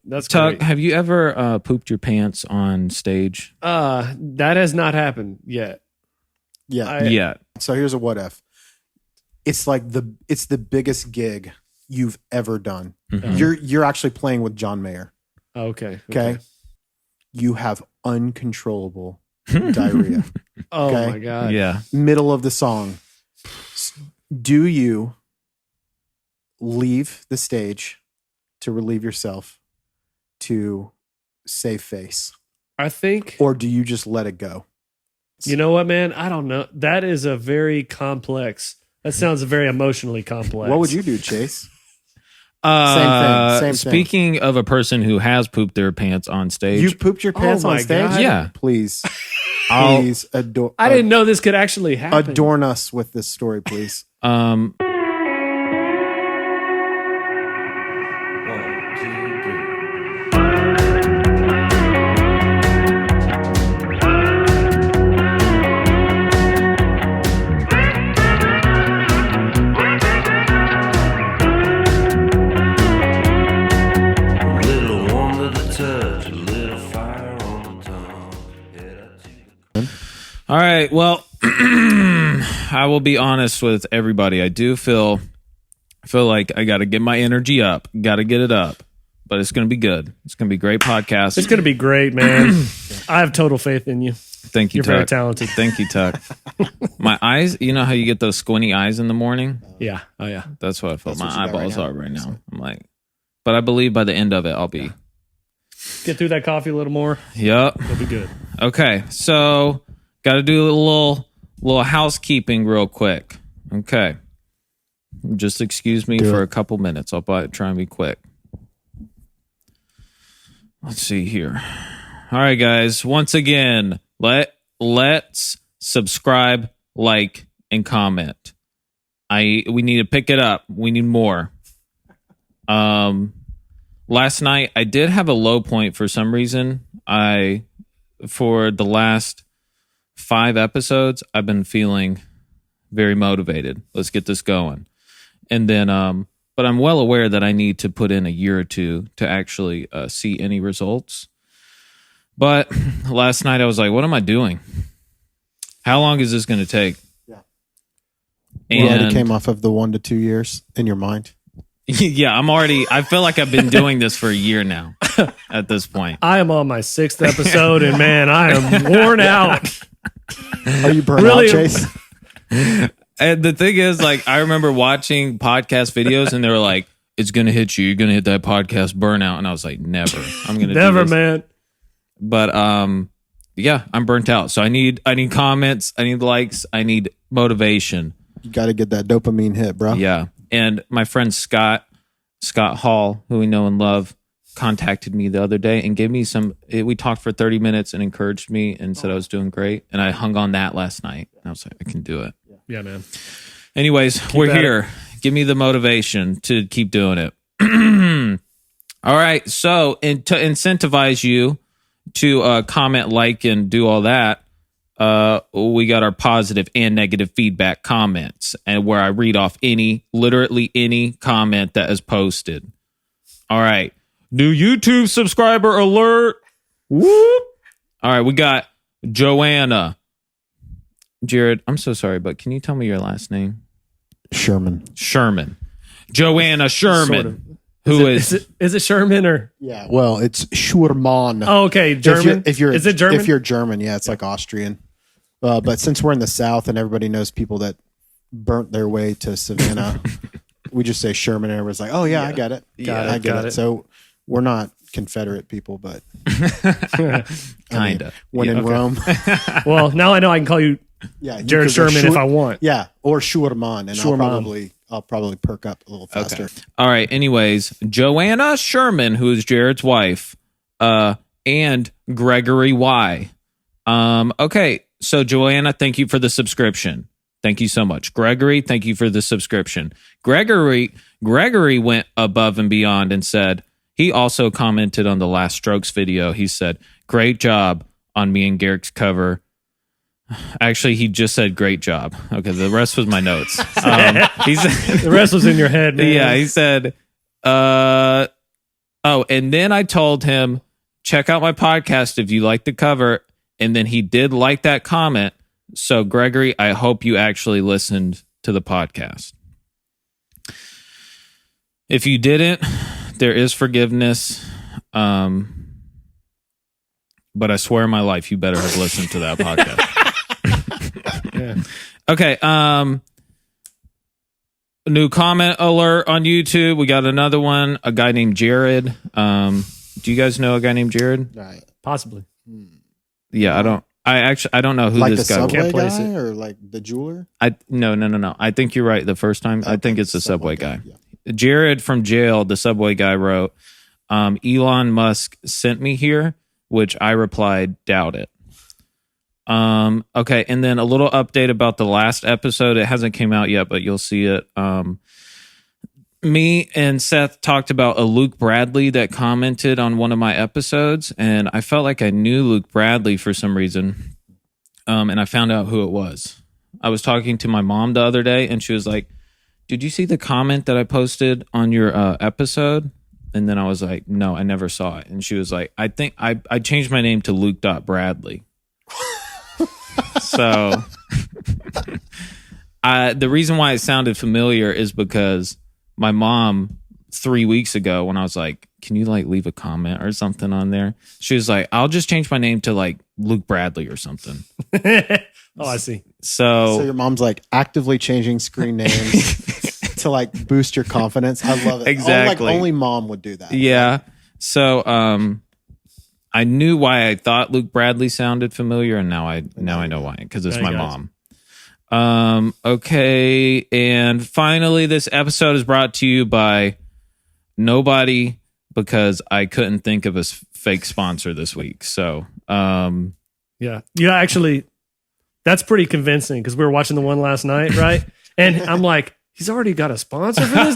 That's Tuck, great. have you ever pooped your pants on stage? That has not happened yet. Yeah. So here's a what if. It's the biggest gig you've ever done. Mm-hmm. You're actually playing with John Mayer. Okay. You have uncontrollable diarrhea. Oh Okay? my God. Yeah. Middle of the song. Do you leave the stage to relieve yourself to save face? I think. Or do you just let it go? You know what, man? I don't know. That is a very complex. That sounds very emotionally complex. What would you do, Chase? Same thing. Speaking of a person who has pooped their pants on stage. You pooped your pants Oh on my stage? God. Yeah. Please. I'll- Please adore. I didn't know this could actually happen. Adorn us with this story, please. All right. Well, I will be honest with everybody. I do feel like I got to get my energy up. Got to get it up. But it's going to be good. It's going to be a great podcast. It's going to be great, man. I have total faith in you. Thank you, You're Tuck. very talented. Thank you, Tuck. My eyes, you know how you get those squinty eyes in the morning? Yeah. Oh, yeah. That's what I felt. That's My what you got eyeballs right now. are right now. I'm like, but I believe by the end of it, I'll be. Get through that coffee a little more. Yep. It'll be good. Okay. So, got to do a little housekeeping real quick. Okay. Just excuse me for a couple minutes. I'll try and be quick. Let's see here. All right, guys. Once again, let's subscribe, like, and comment. We need to pick it up. We need more. Last night I did have a low point for some reason. For the last 5 episodes, I've been feeling very motivated. Let's get this going. And then, but I'm well aware that I need to put in a year or two to actually see any results. But last night I was like, what am I doing? How long is this going to take? Yeah. And You already came off of the 1 to 2 years in your mind. yeah, I feel like I've been doing this for a year now at this point. I am on my 6th episode, and man, I am worn out. Are you burnt Really? out, Chase? And the thing is, like, I remember watching podcast videos and they were like, it's going to hit you. You're going to hit that podcast burnout. And I was like, never. I'm going to Never, do this. man. But yeah, I'm burnt out. So I need comments. I need likes. I need motivation. You got to get that dopamine hit, bro. Yeah. And my friend Scott Hall, who we know and love, contacted me the other day and gave me we talked for 30 minutes and encouraged me and said I was doing great. And I hung on that last night. And I was like, I can do it. Yeah, man. Anyways, we're here. Give me the motivation to keep doing it. All right. So to incentivize you to comment, like, and do all that, we got our positive and negative feedback comments, and where I read off literally any comment that is posted. All right. New YouTube subscriber alert. Whoop. All right. We got Joanna. Jered, I'm so sorry, but can you tell me your last name? Sherman. Joanna Sherman. Is it Sherman or? Yeah. Well, it's Schurman. Oh, okay. German. If you're is it German? If you're German, yeah, it's like Austrian. But since we're in the South and everybody knows people that burnt their way to Savannah, we just say Sherman, and everybody's like, "Oh yeah, I got it. I get it." So we're not Confederate people, but Kinda. When in Rome, Well, now I know I can call you yeah, Jared Sherman if I want. Yeah, or Schurman, and Schurman. I'll probably perk up a little faster. Okay. All right. Anyways, Joanna Sherman, who is Jared's wife, and Gregory Y. Okay. So Joanna, thank you for the subscription. Thank you so much. Gregory, thank you for the subscription. Gregory went above and beyond and said, he also commented on the Last Strokes video. He said, great job on me and Garrick's cover. Actually, he just said great job. Okay, the rest was my notes. He said, The rest was in your head, man. yeah, he said, Oh, and then I told him, check out my podcast if you like the cover. And then he did like that comment. So, Gregory, I hope you actually listened to the podcast. If you didn't, there is forgiveness. But I swear on my life, you better have listened to that podcast. Yeah. Okay. New comment alert on YouTube. We got another one. A guy named Jered. Do you guys know a guy named Jered? Right. Possibly. Yeah, I don't know who Like this the guy was. Subway place guy it. or like the jeweler? No. I think you're right the first time. I think it's the Subway guy. Yeah. Jered from jail, the Subway guy wrote, Elon Musk sent me here, which I replied, doubt it. Okay, and then a little update about the last episode. It hasn't came out yet, but you'll see it. Me and Seth talked about a Luke Bradley that commented on one of my episodes, and I felt like I knew Luke Bradley for some reason. And I found out who it was. I was talking to my mom the other day, and she was like, did you see the comment that I posted on your episode? And then I was like, no, I never saw it. And she was like, I think I changed my name to Luke.Bradley. So the reason why it sounded familiar is because my mom 3 weeks ago, when I was like, can you like leave a comment or something on there? She was like, I'll just change my name to like Luke Bradley or something. Oh, I see. So your mom's like actively changing screen names to like boost your confidence. I love it. Exactly. Only mom would do that. Yeah. So I knew why I thought Luke Bradley sounded familiar, and now I know why, because it's my mom. Okay, and finally, this episode is brought to you by nobody, because I couldn't think of a fake sponsor this week. So Yeah. Actually, that's pretty convincing, because we were watching the one last night, right? And I'm like, he's already got a sponsor for this?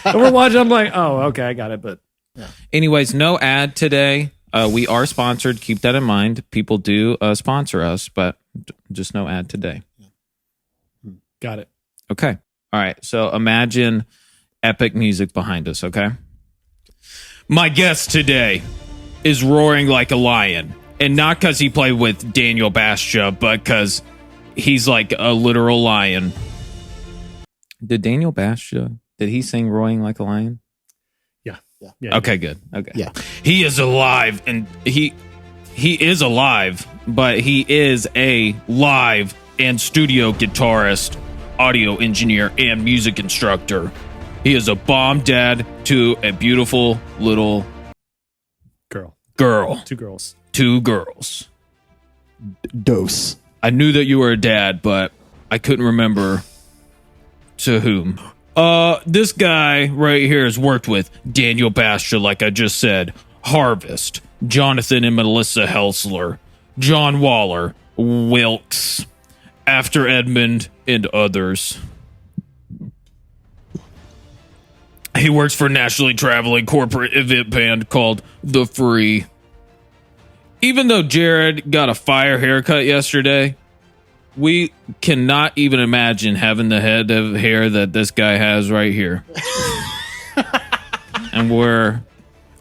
And we're watching, I'm like, oh, okay, I got it. But anyways, no ad today. We are sponsored. Keep that in mind. People do sponsor us, but just no ad today. got it. Okay. All right. So imagine epic music behind us, okay? My guest today is roaring like a lion. And not because he played with Daniel Bashta, but because he's like a literal lion. Did Daniel Bashta, did he sing Roaring Like a Lion? Yeah. Okay, good. Okay. Yeah. He is alive, and he is alive, but he is a live and studio guitarist, audio engineer, and music instructor. He is a bomb dad to a beautiful little girl. Two girls. Dose. I knew that you were a dad, but I couldn't remember to whom. This guy right here has worked with Daniel Bashta, like I just said, Harvest, Jonathan and Melissa Helser, John Waller, Wilkes, After Edmund, and others. He works for a nationally traveling corporate event band called The Free. Even though Jered got a fire haircut yesterday, we cannot even imagine having the head of hair that this guy has right here. And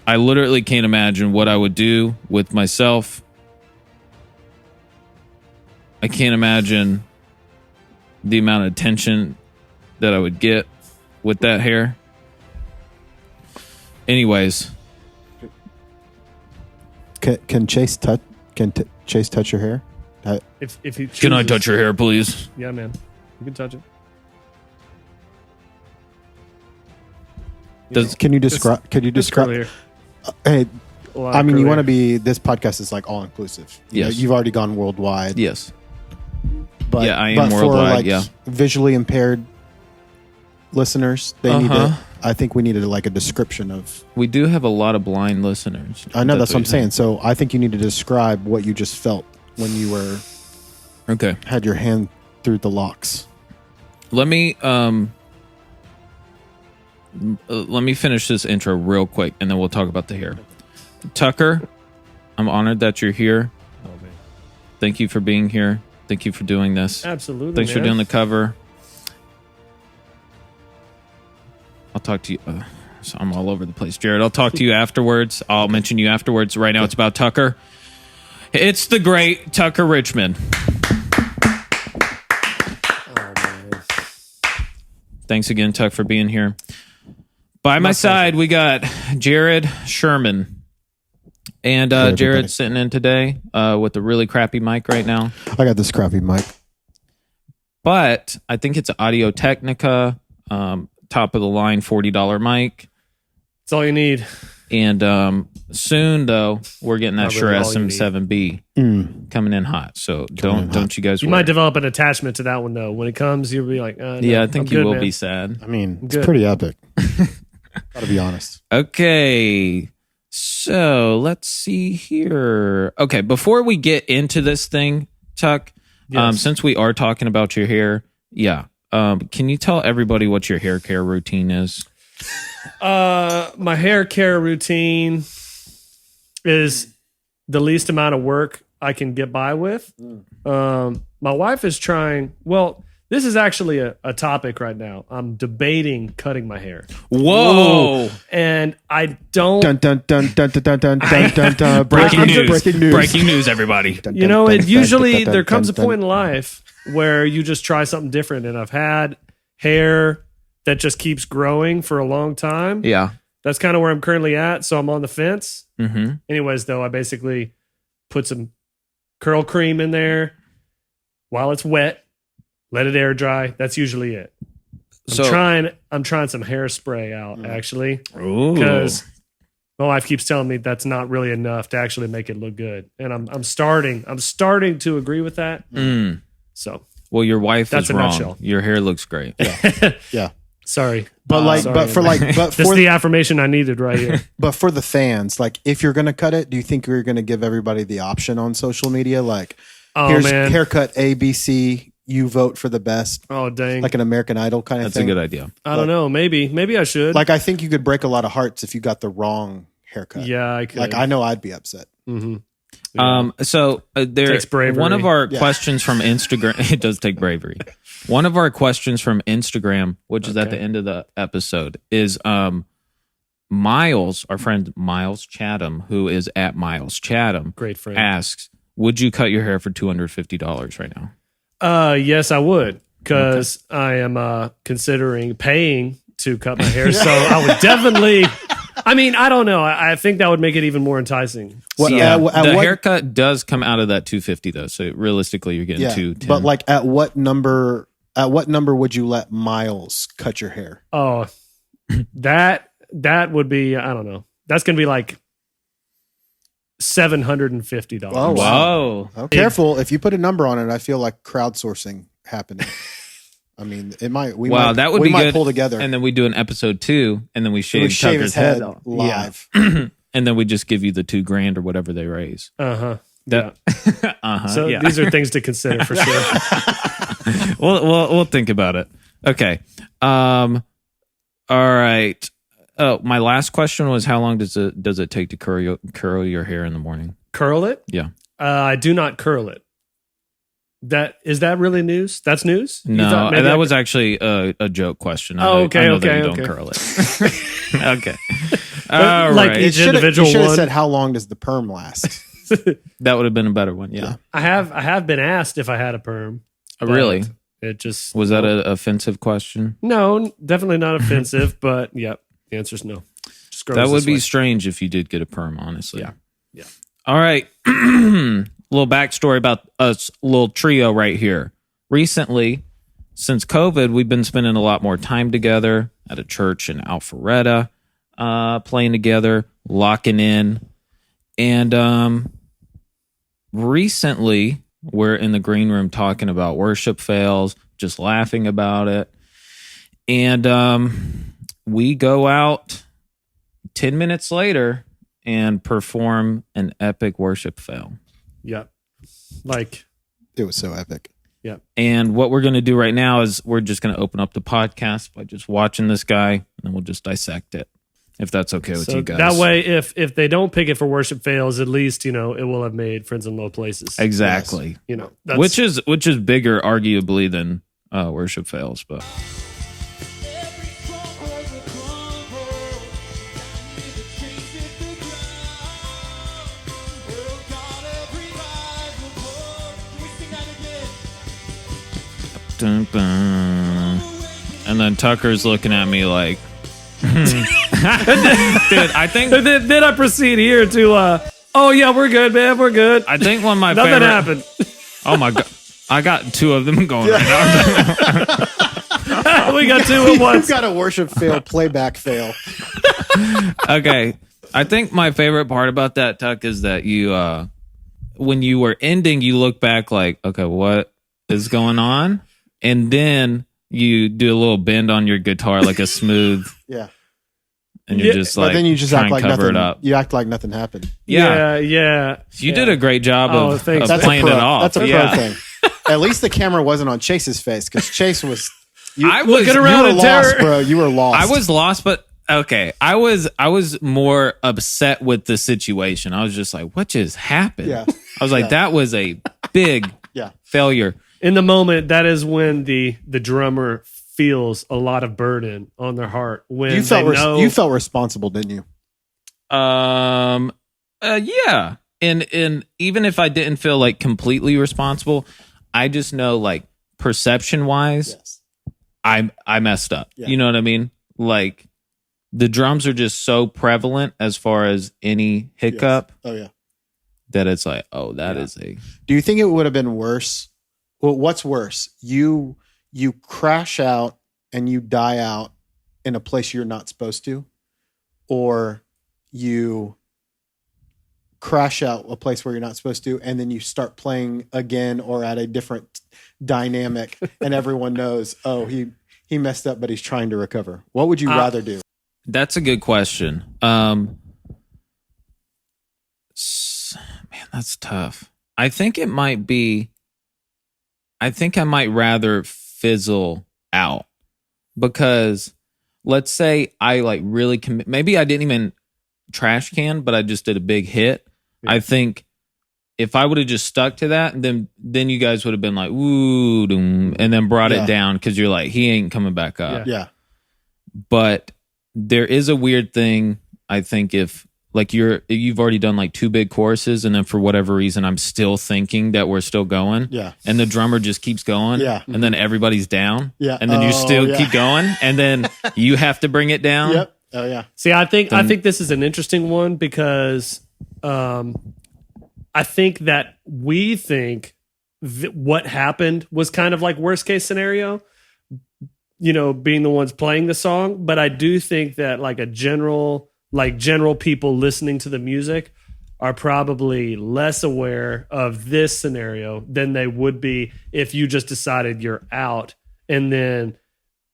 I literally can't imagine what I would do with myself. I can't imagine the amount of attention that I would get with that hair. Anyways. Can Chase touch? Chase touch your hair? If he chooses, Can I touch your hair, please? Yeah, man. You can touch it. Can you describe? Could you describe? Hey, I mean, you want to be. This podcast is like all inclusive. Yes. You've already gone worldwide. Yes. But yeah, I am worldwide. For visually impaired listeners, they need to. I think we needed like a description of. We do have a lot of blind listeners. I know, that's what I'm saying. So I think you need to describe what you just felt when you were had your hand through the locks. Let me finish this intro real quick, and then we'll talk about the hair. Tucker, I'm honored that you're here. Oh man, thank you for being here. Thank you for doing this. Absolutely. Thanks for doing the cover. I'll talk to you. So I'm all over the place. Jered, I'll talk to you afterwards. I'll mention you afterwards. Right now it's about Tucker. It's the great Tucker Richmond. Thanks again, Tuck, for being here. By my side, we got Jered Sherman. And Jered's sitting in today with a really crappy mic right now. I got this crappy mic. But I think it's an Audio Technica, top of the line, $40 mic. That's all you need. And soon, though, we're getting that Shure SM7B coming in hot. So don't you guys You worry. might develop an attachment to that one, though. When it comes, you'll be like, no, yeah, I think you will man. be sad. I mean, it's pretty epic. Gotta be honest. Okay. So let's see here. Okay, before we get into this thing, Tuck, since we are talking about your hair, can you tell everybody what your hair care routine is? My hair care routine is the least amount of work I can get by with. My wife is trying. Well, this is actually a topic right now. I'm debating cutting my hair. Whoa! And I don't. Dun dun dun dun dun dun dun dun dun. Breaking news! Breaking news! Everybody. You know, it usually there comes a point in life where you just try something different. And I've had hair that just keeps growing for a long time. Yeah. That's kind of where I'm currently at. So I'm on the fence. Mm-hmm. Anyways, though, I basically put some curl cream in there while it's wet. Let it air dry. That's usually it. I'm trying some hairspray out, actually. Because my wife keeps telling me that's not really enough to actually make it look good. And I'm starting to agree with that. So well, your wife that's is a wrong. nutshell. Your hair looks great. Yeah. Sorry. But this is the affirmation I needed right here. But for the fans, like if you're gonna cut it, do you think you're gonna give everybody the option on social media? Like here's haircut A, B, C. You vote for the best. Oh, dang. Like an American Idol kind of thing. That's a good idea. I don't know. Maybe I should. Like, I think you could break a lot of hearts if you got the wrong haircut. Yeah, I could. Like, I know I'd be upset. Mm-hmm. Yeah. So there, one of our questions from Instagram, it does take bravery. One of our questions from Instagram, which is at the end of the episode, is Miles, our friend Miles Chatham, who is at Miles Chatham, great friend, asks, would you cut your hair for $250 right now? Yes, I would, because I am considering paying to cut my hair. So I would definitely. I mean, I don't know. I think that would make it even more enticing. The haircut does come out of that $250 though. So realistically, you're getting $210. But like, at what number would you let Miles cut your hair? Oh, that would be. I don't know. That's gonna be like $750. Oh, wow. Oh, careful. If you put a number on it, I feel like crowdsourcing happening. I mean, it might. We might pull together, and then we do an episode 2, and then we shave Tucker's head live, and then we just give you the $2,000 or whatever they raise. So yeah. These are things to consider for sure. We'll think about it. Okay. All right. Oh, my last question was, how long does it take to curl your hair in the morning? Curl it? Yeah. I do not curl it. Is that really news? That's news? No, that was actually a joke question. I know that you don't curl it. Okay. All right. Each individual should have said, how long does the perm last? That would have been a better one. Yeah. I have been asked if I had a perm. Really? It just was that an offensive question? No, definitely not offensive. But yeah, the answer is no. That would be strange if you did get a perm. Honestly. Yeah. All right. Little backstory about us, little trio right here. Recently, since COVID, we've been spending a lot more time together at a church in Alpharetta, playing together, locking in. And recently, we're in the green room talking about worship fails, just laughing about it. And we go out 10 minutes later and perform an epic worship fail. Yep. Like, it was so epic. Yep. And what we're going to do right now is we're just going to open up the podcast by just watching this guy, and then we'll just dissect it, if that's okay with you guys. That way, if they don't pick it for worship fails, at least, it will have made friends in low places. Exactly. Yes. Which is bigger, arguably, than worship fails, but. dun, dun. And then Tucker's looking at me like, dude, I think. Then I proceed here to, oh yeah, we're good, man, we're good. I think one of my Nothing favorite. happened. Oh my God. I got two of them going right now. We got two at once. You've got a worship fail, playback fail. Okay. I think my favorite part about that, Tuck, is that you, when you were ending, you look back like, okay, what is going on? And then you do a little bend on your guitar, like a smooth. Yeah. And you're just like, but then you just try act and like cover nothing. it up. You act like nothing happened. Yeah. You did a great job of thanks. playing it off. That's a pro thing. At least the camera wasn't on Chase's face because Chase was. I was looking around you were in lost, terror. bro. You were lost. I was lost, but okay. I was more upset with the situation. I was just like, what just happened? Yeah. I was like, that was a big failure. In the moment, that is when the drummer feels a lot of burden on their heart. When you felt responsible, didn't you? Yeah. And even if I didn't feel like completely responsible, I just know like perception wise, Yes. I messed up. Yeah. You know what I mean? Like the drums are just so prevalent as far as any hiccup Yes. Oh yeah. that it's like, oh, that is a. Do you think it would have been worse? Well, what's worse? You crash out and you die out in a place you're not supposed to, or you crash out a place where you're not supposed to, and then you start playing again or at a different dynamic, and everyone knows, oh, he messed up, but he's trying to recover. What would you rather do? That's a good question. Man, that's tough. I think I might rather fizzle out, because let's say I like really maybe I didn't even trash can, but I just did a big hit. Yeah. I think if I would have just stuck to that, then you guys would have been like, ooh, and then brought it down, because you're like, he ain't coming back up. Yeah. But there is a weird thing, I think, if like you've already done like two big choruses, and then for whatever reason I'm still thinking that we're still going. Yeah. And the drummer just keeps going. Yeah. And then everybody's down. Yeah. And then you still keep going, and then you have to bring it down. Yep. Oh yeah. See, I think this is an interesting one, because I think that we think what happened was kind of like worst case scenario, you know, being the ones playing the song. But I do think that like general people listening to the music are probably less aware of this scenario than they would be if you just decided you're out and then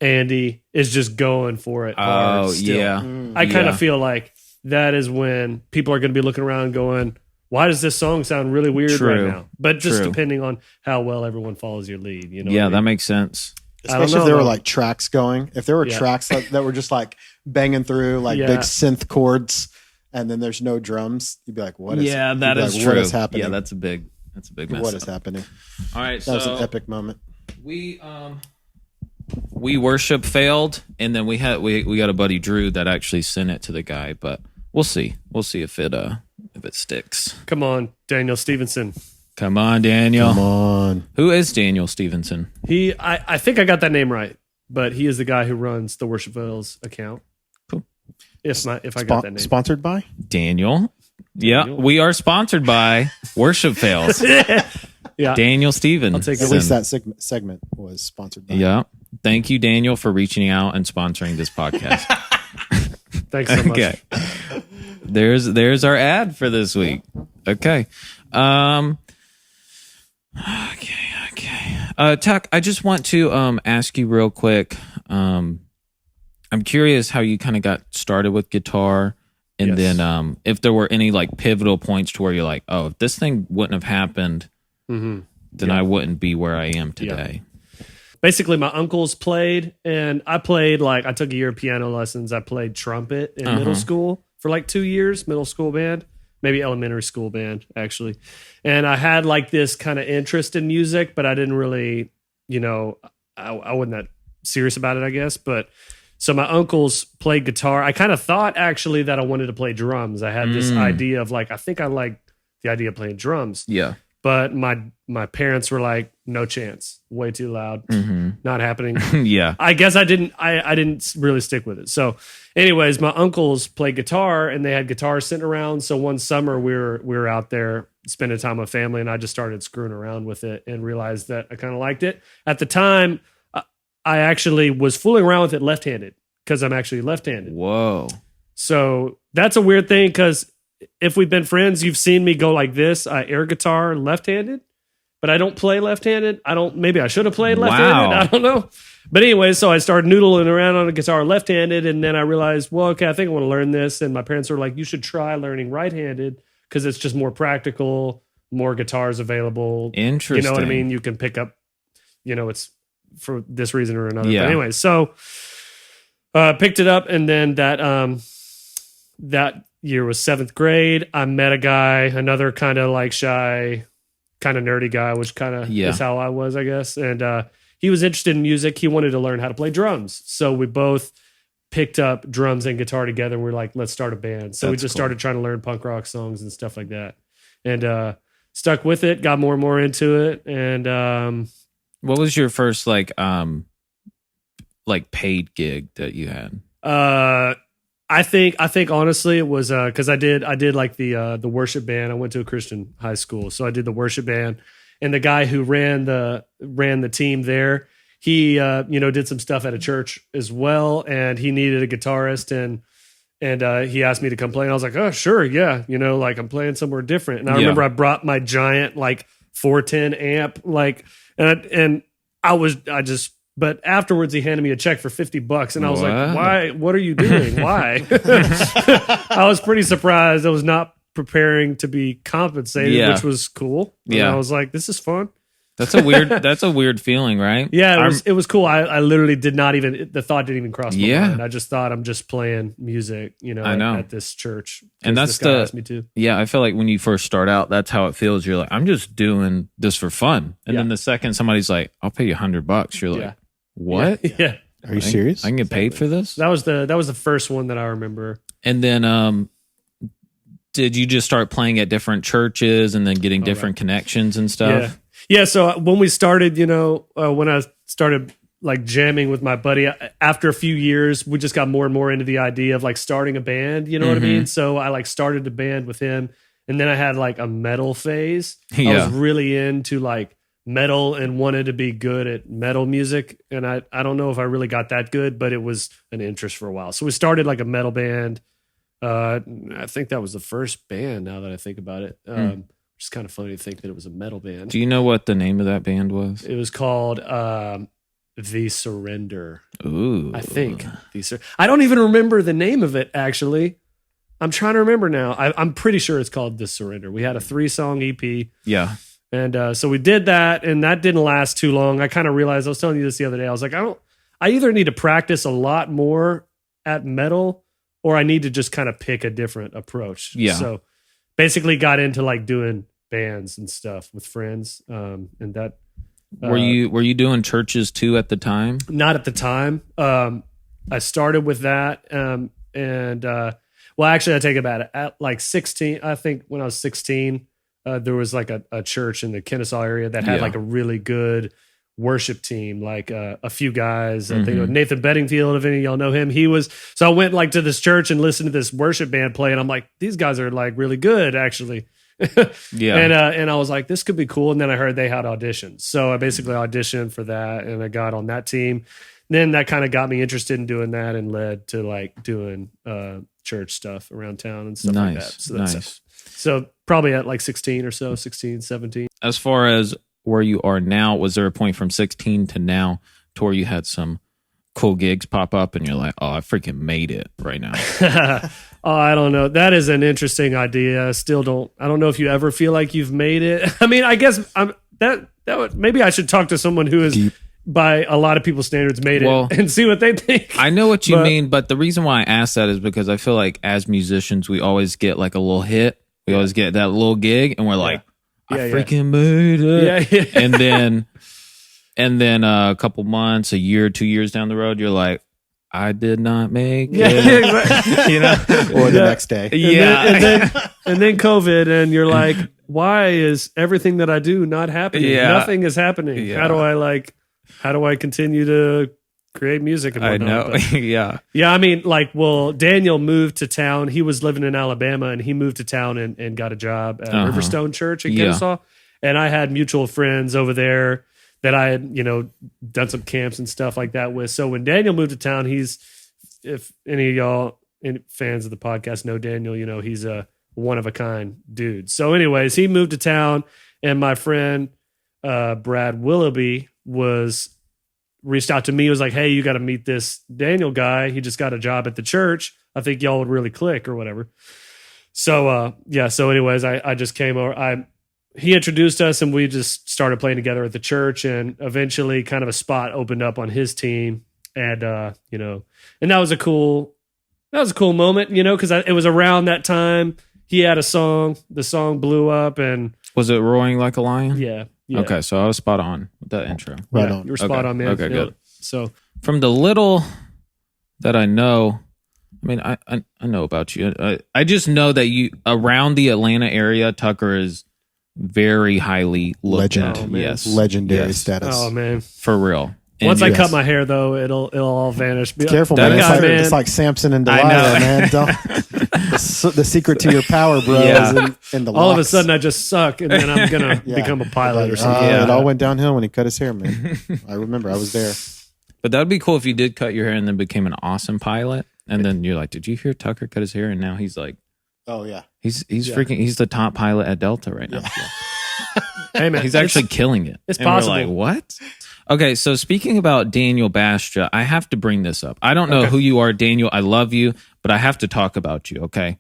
Andy is just going for it hard. Oh, still. yeah. I kind of feel like that is when people are going to be looking around going, why does this song sound really weird right now? But just depending on how well everyone follows your lead, you know. Yeah, that makes sense. Especially if there were like tracks going. If there were tracks that were just like banging through like big synth chords, and then there's no drums, you'd be like, "What is?" Yeah, that is like, true. What is happening? Yeah, that's a big mess. What is happening? All right, that was an epic moment. We worship failed, and then we got a buddy Drew that actually sent it to the guy, but we'll see if it sticks. Come on, Daniel Stevenson. Come on, Daniel. Come on. Who is Daniel Stevenson? I think I got that name right, but he is the guy who runs the Worship Fails account. Cool. If I got that name. Sponsored by Daniel. Yeah, we are sponsored by Worship Fails. Yeah, Daniel Stevenson. I'll take at least that segment was sponsored by. Yeah. Thank you, Daniel, for reaching out and sponsoring this podcast. Thanks so much. Okay. There's our ad for this week. Okay. Okay. Tuck, I just want to ask you real quick. I'm curious how you kind of got started with guitar, and then if there were any like pivotal points to where you're like, oh, if this thing wouldn't have happened, then I wouldn't be where I am today. Yeah. Basically, my uncles played, and I played I took a year of piano lessons. I played trumpet in middle school for like 2 years, middle school band. Maybe elementary school band, actually. And I had like this kind of interest in music, but I didn't really, I wasn't that serious about it, I guess. But so my uncles played guitar. I kind of thought actually that I wanted to play drums. I had this idea of I think I like the idea of playing drums. Yeah. but my parents were like, no chance, way too loud, not happening. Yeah. I guess I didn't really stick with it. So anyways, my uncles played guitar and they had guitars sitting around. So one summer we were out there spending time with family and I just started screwing around with it and realized that I kind of liked it. At the time, I actually was fooling around with it left-handed because I'm actually left-handed. Whoa. So that's a weird thing because if we've been friends, you've seen me go like this. I air guitar left-handed, but I don't play left-handed. Maybe I should have played left-handed. Wow. I don't know. But anyway, so I started noodling around on a guitar left-handed, and then I realized, well, okay, I think I want to learn this. And my parents were like, you should try learning right-handed because it's just more practical, more guitars available. Interesting. You know what I mean? You can pick up, it's for this reason or another. Yeah. But anyway, so picked it up, and then that year was 7th grade. I met a guy, another kind of like shy, kind of nerdy guy, which kind of is how I was, I guess. And he was interested in music. He wanted to learn how to play drums. So we both picked up drums and guitar together. And we're like, let's start a band. So we just started trying to learn punk rock songs and stuff like that. And stuck with it, got more and more into it. And what was your first like paid gig that you had? I think honestly it was because I did like the worship band. I went to a Christian high school, so I did the worship band. And the guy who ran the team there, he did some stuff at a church as well, and he needed a guitarist, and he asked me to come play, and I was like, oh sure, yeah, like I'm playing somewhere different. And I remember I brought my giant like 410 amp, like, but afterwards he handed me a check for $50 and I was like, why? What are you doing? Why? I was pretty surprised. I was not preparing to be compensated, which was cool. And I was like, this is fun. That's a weird feeling, right? Yeah, it was cool. I literally the thought didn't even cross my mind. I just thought I'm just playing music, I know. at this church. And that's this guy asked me to. Yeah, I feel like when you first start out, that's how it feels. You're like, I'm just doing this for fun. And then the second somebody's like, I'll pay you $100, you're like, what? Yeah. Are you serious? I can get paid for this? That was the first one that I remember. And then did you just start playing at different churches and then getting different connections and stuff? Yeah. So when we started, when I started like jamming with my buddy, after a few years, we just got more and more into the idea of like starting a band. You know what I mean? So I like started a band with him, and then I had like a metal phase. I was really into like metal and wanted to be good at metal music. And I don't know if I really got that good, but it was an interest for a while. So we started like a metal band. I think that was the first band now that I think about it. It's kind of funny to think that it was a metal band. Do you know what the name of that band was? It was called The Surrender. Ooh. I think. I don't even remember the name of it, actually. I'm trying to remember now. I'm pretty sure it's called The Surrender. We had a 3-song EP. Yeah. And so we did that, and that didn't last too long. I kind of realized, I was telling you this the other day, I was like, I either need to practice a lot more at metal, or I need to just kind of pick a different approach. Yeah. So basically got into like doing bands and stuff with friends. And that were you doing churches too at the time? Not at the time. I started with that. Well, actually I take it back. At like 16, I think when I was 16, there was like a church in the Kennesaw area that had like a really good worship team, like a few guys. I think Nathan Bedingfield, if any of y'all know him, so I went like to this church and listened to this worship band play, and I'm like, these guys are like really good actually. And I was like, this could be cool. And then I heard they had auditions, so I basically auditioned for that, and I got on that team. Then that kind of got me interested in doing that, and led to like doing church stuff around town and stuff like that. So that's so probably at like 16 or so, 16, 17. As far as where you are now, was there a point from 16 to now to where you had some cool gigs pop up and you're like, oh, I freaking made it right now? Oh, I don't know. That is an interesting idea. I don't know if you ever feel like you've made it. I mean, I guess maybe I should talk to someone who is by a lot of people's standards made it and see what they think. I know what you mean, but the reason why I ask that is because I feel like as musicians, we always get like a little hit. We always get that little gig and we're like, I freaking made it. Yeah. And then a couple months, a year, 2 years down the road, you're like, I did not make it. Or the next day. And then COVID, and you're like, why is everything that I do not happening? Yeah. Nothing is happening. Yeah. How do I continue to create music and I whatnot? know. But, Yeah. yeah, I mean, Daniel moved to town. He was living in Alabama, and he moved to town and got a job at Riverstone Church in Kennesaw. And I had mutual friends over there that I had, done some camps and stuff like that with. So when Daniel moved to town, if any of y'all fans of the podcast know Daniel, he's a one-of-a-kind dude. So anyways, he moved to town, and my friend Brad Willoughby reached out to me. He was like, hey, you got to meet this Daniel guy. He just got a job at the church. I think y'all would really click or whatever. So, so anyways, I just came over. He introduced us, and we just started playing together at the church, and eventually kind of a spot opened up on his team. And, and that was a cool moment, because it was around that time he had a song, the song blew up, and Was it Roaring Like a Lion? yeah. Okay, so I was spot on with that intro. Right on. You were spot on, man. Okay, good. So From the little that I know, I mean, I know about you. I just know that you around the Atlanta area, Tucker is very highly looked Legend. at. Oh, man. Yes, Legendary Yes. status. oh man. for real. And Once I yes. cut my hair though, it'll all vanish. Careful, That man. is- It's like Samson and I Delilah, know. man. The secret to your power, bro, Yeah. is in the all of a locks. sudden I just suck, and then I'm gonna Yeah. become a pilot or Like, something. Yeah. It all went downhill when he cut his hair, man. I remember. I was there. But that would be cool if you did cut your hair and then became an awesome pilot. And then you're like, did you hear Tucker cut his hair? And now he's like, Oh, yeah. he's the top pilot at Delta right now. Hey man, He's actually killing it. it's And we're possible. like, what? Okay, so speaking about Daniel Bashta, I have to bring this up. I don't know who you are, Daniel. I love you, but I have to talk about you, okay?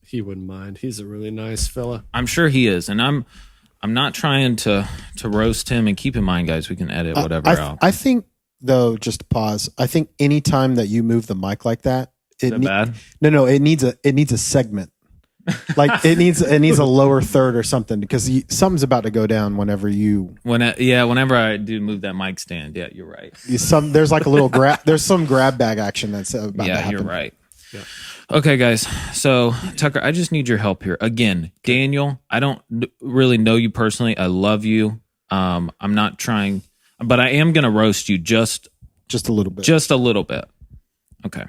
he wouldn't mind. He's a really nice fella. I'm sure he is, and I'm not trying to roast him. And keep in mind, guys, we can edit whatever out. I think, though, just to pause, I think any time that you move the mic like that, Is that bad? No, it needs a segment. Like it needs a lower third or something, because something's about to go down whenever Whenever I do move that mic stand, yeah, you're right. there's like a little there's some grab bag action that's about to Yeah, happen. you're right. Okay, guys. So Tucker, I just need your help here again. Daniel, I don't really know you personally. I love you. I'm not trying, but I am gonna roast you just Just a little bit. a little bit. Okay.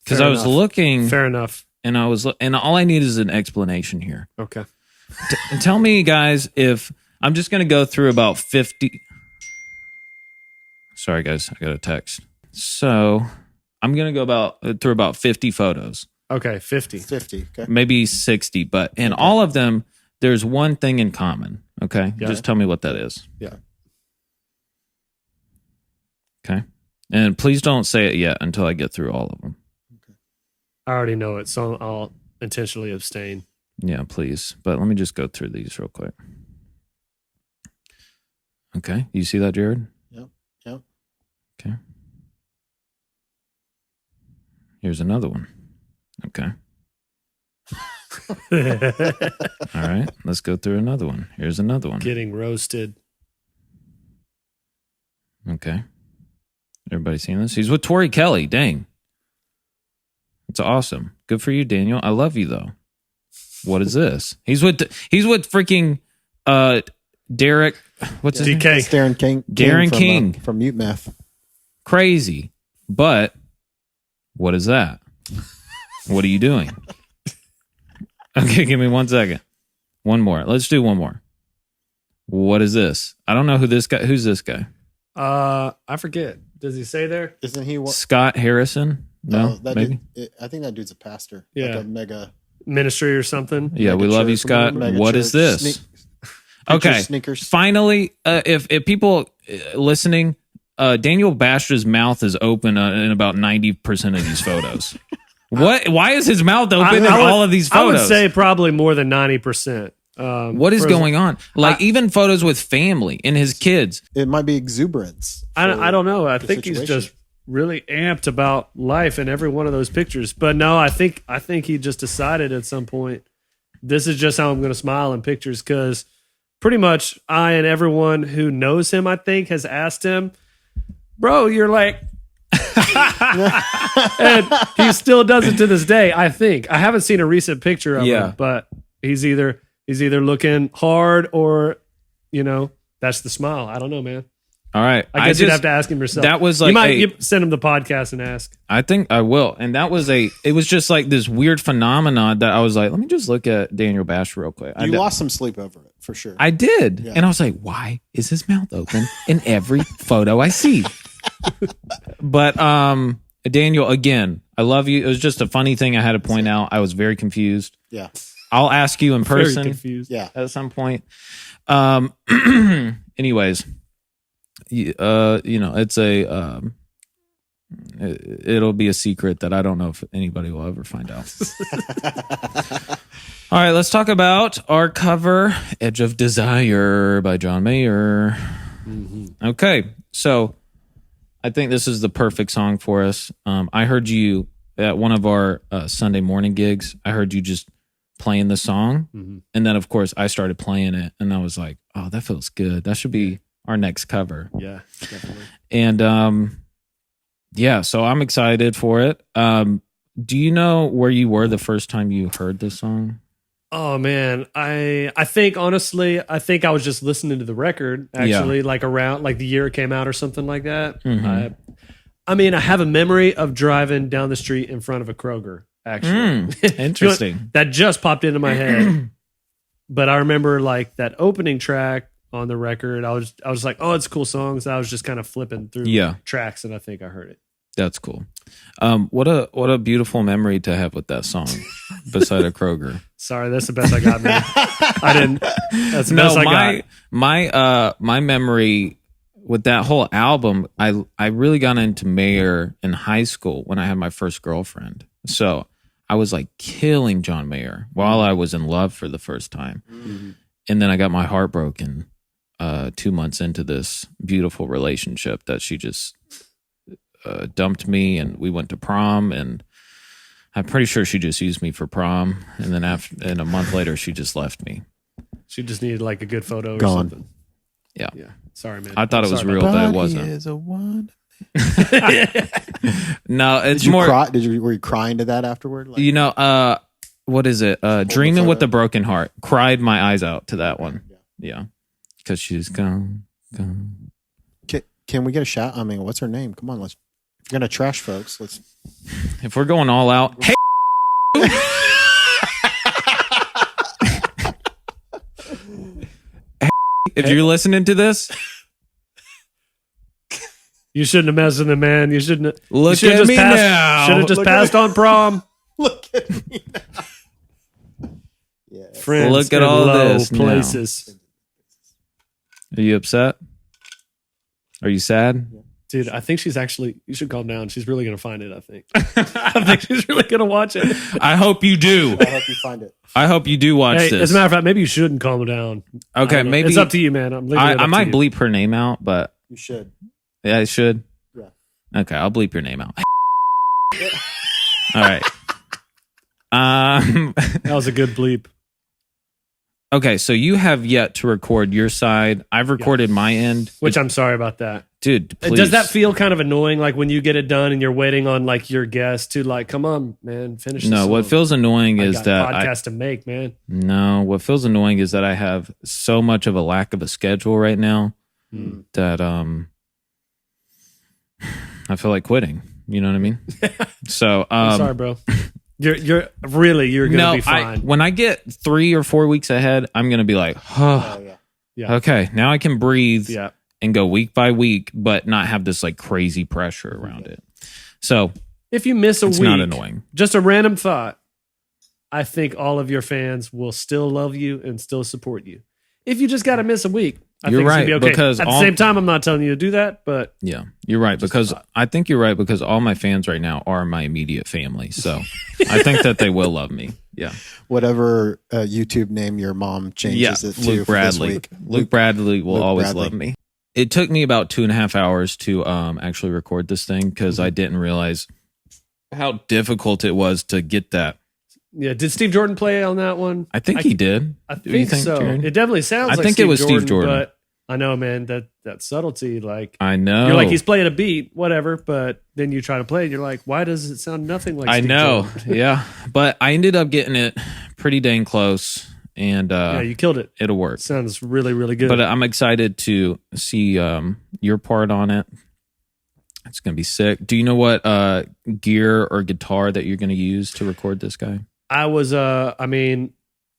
Because Fair I was enough. looking, Fair enough. and and all I need is an explanation here. Okay. And tell me, guys, if I'm just going to go through about 50. Sorry, guys, I got a text. So I'm going to go through about 50 photos, Okay. 50. 50. Okay. maybe 60, but in all of them, there's one thing in common. Okay, Yeah. just tell me what that is. Yeah. Okay, and please don't say it yet until I get through all of them. I already know it, so I'll intentionally abstain. Yeah, please. But let me just go through these real quick. Okay, you see that, Jered? Yep. Yep. Okay. Here's another one. Okay. All right. Let's go through another one. Here's another one. Getting roasted. Okay. Everybody seeing this? He's with Tori Kelly. Dang. It's awesome. Good for you, Daniel. I love you though. What is this? He's with freaking Derek. What's his name? DK. It's Darren King. Darren from, King. From Mute Math. Crazy. But what is that? What are you doing? Okay, give me 1 second. One more. Let's do one more. What is this? I don't know who this guy. Who's this guy? I forget. Does he say there? Isn't he what? Scott Harrison? No, that maybe. dude, I think that dude's a pastor. Yeah. Like a mega. Ministry or something? Yeah, we mega love you, church. Scott. Mega What church. is this? Preacher Okay. Sneakers. Finally, if people listening, Daniel Bashta's mouth is open in about 90% of these photos. What? Why is his mouth open in all of these photos? I would say probably more than 90%. What is going on? Like even photos with family and his kids. It might be exuberance. I don't know. I the think he's situation. just really amped about life in every one of those pictures. But no, I think he just decided at some point, this is just how I'm going to smile in pictures, because pretty much I and everyone who knows him, I think, has asked him, bro, you're like, and he still does it to this day. I think I haven't seen a recent picture of Yeah. him, but he's either looking hard or, that's the smile. I don't know, man. All right. I guess you'd have to ask him yourself. That was like you send him the podcast and ask. I think I will. And that was it was just like this weird phenomenon that I was like, let me just look at Daniel Bashta real quick. You lost some sleep over it, for sure. I did. Yeah. And I was like, why is his mouth open in every photo I see? But Daniel, again, I love you. It was just a funny thing I had to point out. I was very confused. Yeah. I'll ask you in person. Very confused. Yeah. At some point. Anyways, it's it'll be a secret that I don't know if anybody will ever find out. All right, let's talk about our cover, Edge of Desire by John Mayer. Mm-hmm. Okay, so I think this is the perfect song for us. I heard you at one of our Sunday morning gigs. I heard you just playing the song. Mm-hmm. And then, of course, I started playing it. And I was like, oh, that feels good. That should be our next cover. Yeah, definitely. And, so I'm excited for it. Do you know where you were the first time you heard this song? Oh, man. I think, honestly, I was just listening to the record, actually, like around like the year it came out or something like that. Mm-hmm. I have a memory of driving down the street in front of a Kroger, actually. Interesting. That just popped into my head. But I remember like that opening track on the record. I was like, oh, it's a cool song. So I was just kind of flipping through tracks, and I think I heard it. That's cool. What a beautiful memory to have with that song beside a Kroger. Sorry, that's the best I got, man. I didn't. That's the best I got. My memory with that whole album, I really got into Mayer in high school when I had my first girlfriend. So I was like killing John Mayer while I was in love for the first time. Mm-hmm. And then I got my heart broken 2 months into this beautiful relationship that she just dumped me, and we went to prom, and I'm pretty sure she just used me for prom. And then and a month later, she just left me. She just needed like a good photo or Gone. something. Yeah. Sorry, man. I thought it was real, but it wasn't. Is a one. No, it's Did you more. Cry? Were you crying to that afterward? Like, What is it? Dreaming with a Broken Heart. Cried my eyes out to that one. Yeah. Because she's gone. Can we get a shout? I mean, what's her name? Come on, we're gonna trash folks. If we're going all out, hey. If you're listening to this, you shouldn't have messed with him, man. You shouldn't have. Look at me now. Should have just passed on prom. Look at me now. Yeah. Friends, look at all this places. Now. Are you upset? Are you sad? Dude, I think she's actually, you should calm down. She's really going to find it, I think. I think she's really going to watch it. I hope you do. I hope you find it. I hope you do watch this. As a matter of fact, maybe you shouldn't calm down. Okay, maybe. It's up to you, man. I might bleep her name out, but. You should. Yeah, I should? Yeah. Okay, I'll bleep your name out. All right. That was a good bleep. Okay, so you have yet to record your side. I've recorded my end. Which I'm sorry about that. Dude, please. Does that feel kind of annoying? Like when you get it done and you're waiting on like your guest to like, come on, man, finish this. No, what feels annoying is that podcast to make, man. No, what feels annoying is that I have so much of a lack of a schedule right now that I feel like quitting. You know what I mean? So I'm sorry, bro. You're gonna be fine. When I get 3 or 4 weeks ahead, I'm gonna be like, okay, now I can breathe and go week by week, but not have this like crazy pressure around it. So if you miss a week, it's not annoying. Just a random thought. I think all of your fans will still love you and still support you. If you just got to miss a week, I think it's gonna be okay. Because at the same time, I'm not telling you to do that, but yeah, you're right. Because I think you're right because all my fans right now are my immediate family. So I think that they will love me. Yeah. Whatever YouTube name your mom changes it to Luke Bradley. For this week. Luke Bradley will always love me. It took me about 2.5 hours to actually record this thing because I didn't realize how difficult it was to get that. Yeah, did Steve Jordan play on that one? I think he did. I think so. Jared? It definitely sounds like think Steve it was Steve Jordan. But I know, man, that subtlety, like I know. You're like, he's playing a beat, whatever, but then you try to play it, you're like, why does it sound nothing like Steve Jordan? Yeah. But I ended up getting it pretty dang close. and yeah, you killed it. it'll work. Sounds really, really good. But I'm excited to see your part on it. It's gonna be sick. Do you know what gear or guitar that you're gonna use to record this guy?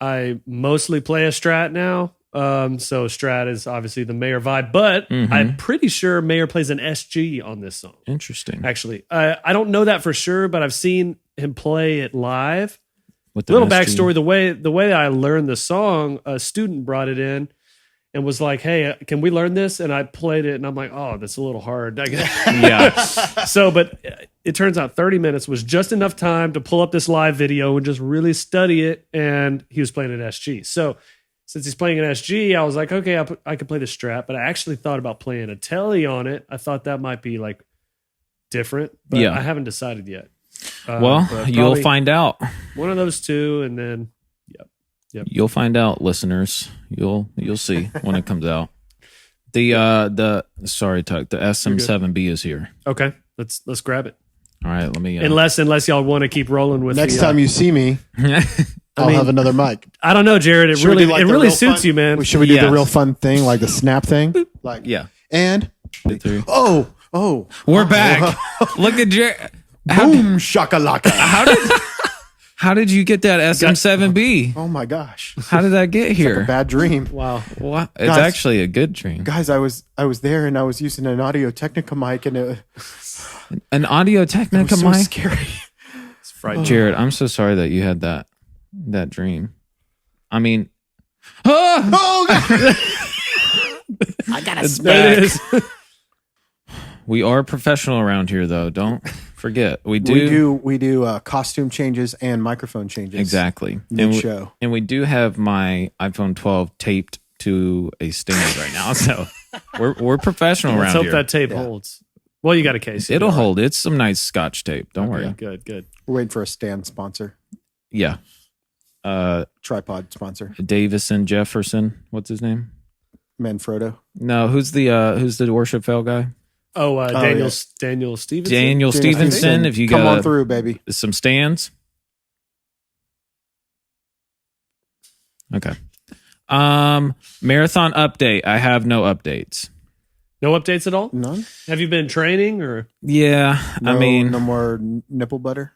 I mostly play a Strat now. So Strat is obviously the Mayer vibe, but I'm pretty sure Mayer plays an SG on this song. Interesting. Actually, I don't know that for sure, but I've seen him play it live. With Little SG. backstory: the way I learned the song, a student brought it in and was like, "Hey, can we learn this?" And I played it, and I'm like, "Oh, that's a little hard." Yeah. So, but it turns out 30 minutes was just enough time to pull up this live video and just really study it. And he was playing an SG. So, since he's playing an SG, I was like, okay, I could play the Strat, but I actually thought about playing a Telly on it. I thought that might be like different, but Yeah. I haven't decided yet. Well, but you'll probably find out. one of those two, and then You'll find out, listeners. You'll see when it comes out. The sorry, Tuck. The SM7B is here. okay, let's grab it. All right, let me. Unless y'all want to keep rolling with Next time you see me, I'll have another mic. I don't know, Jered. It Should we do, like, it the really real suits fun- you, man. Should we do Yes. the real fun thing, like the snap thing? Like Yeah. and oh, We're back. Look at Jered. boom shakalaka. How did you get that SM7B? Oh my gosh, How did that get here? bad dream. Wow. What? It's Guys. actually a good dream. Guys, I was there and I was using an Audio Technica mic and it An Audio was Technica so mic. scary. It's frightening. Jered, I'm so sorry that you had that dream. I mean, ah! Oh, God. I got There it is. We are professional around here, though. Don't forget. We do we do costume changes and microphone changes. exactly. Mid-show. And we do have my iPhone 12 taped to a stand right now, so we're professional Let's around hope here. that tape holds. Well, you got a case. It'll hold. It's some nice Scotch tape. Don't worry. Good. We're waiting for a stand sponsor, Yeah. tripod sponsor, Davison Jefferson. What's his name? Manfrotto. No, who's the worship fell guy? Oh, Daniel yeah. Daniel Stevenson. Daniel Stevenson. If you Come got on through, baby. some stands. Okay. Marathon update. I have no updates. No updates at all. None. Have you been training or? Yeah, No, I mean, no more nipple butter.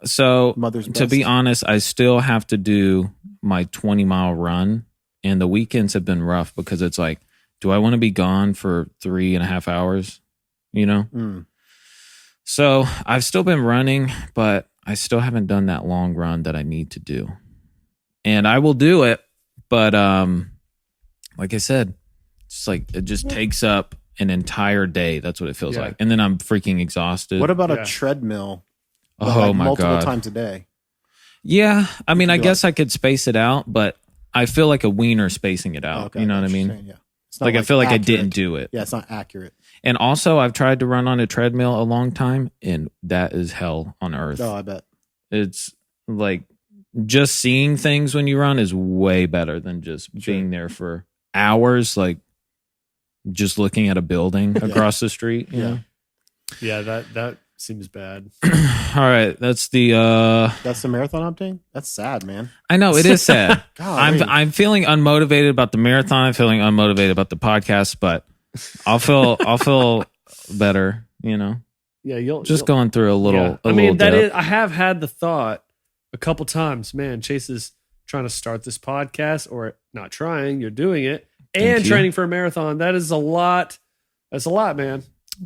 so Mother's to best. be honest, I still have to do my 20-mile run, and the weekends have been rough because it's like, do I want to be gone for 3.5 hours? You know? Mm. So I've still been running, but I still haven't done that long run that I need to do. And I will do it, but like I said, it's like it just takes up an entire day. That's what it feels Yeah. like. And then I'm freaking exhausted. What about Yeah. a treadmill? but, Oh like, my multiple God. times a day. Yeah, I mean, I Do guess I could space it out, but I feel like a wiener spacing it out. Okay, You know what I that's mean? saying, yeah. It's not Like I feel like accurate. I didn't do it. Yeah, it's not accurate. And also, I've tried to run on a treadmill a long time, and that is hell on earth. Oh, I bet. It's like just seeing things when you run is way better than just being there for hours, like just looking at a building across the street. You know? Yeah, that seems bad. All right, that's the. That's the marathon update? That's sad, man. I know it is sad. Golly. I'm feeling unmotivated about the marathon. I'm feeling unmotivated about the podcast, but I'll feel better. You know, Yeah, you'll just you'll- going through a little. Yeah. A I mean, little that dip. is. I have had the thought a couple times. Man, Chase is trying to start this podcast, or not trying. You're doing it, and Thank you. training for a marathon. That is a lot. That's a lot, man.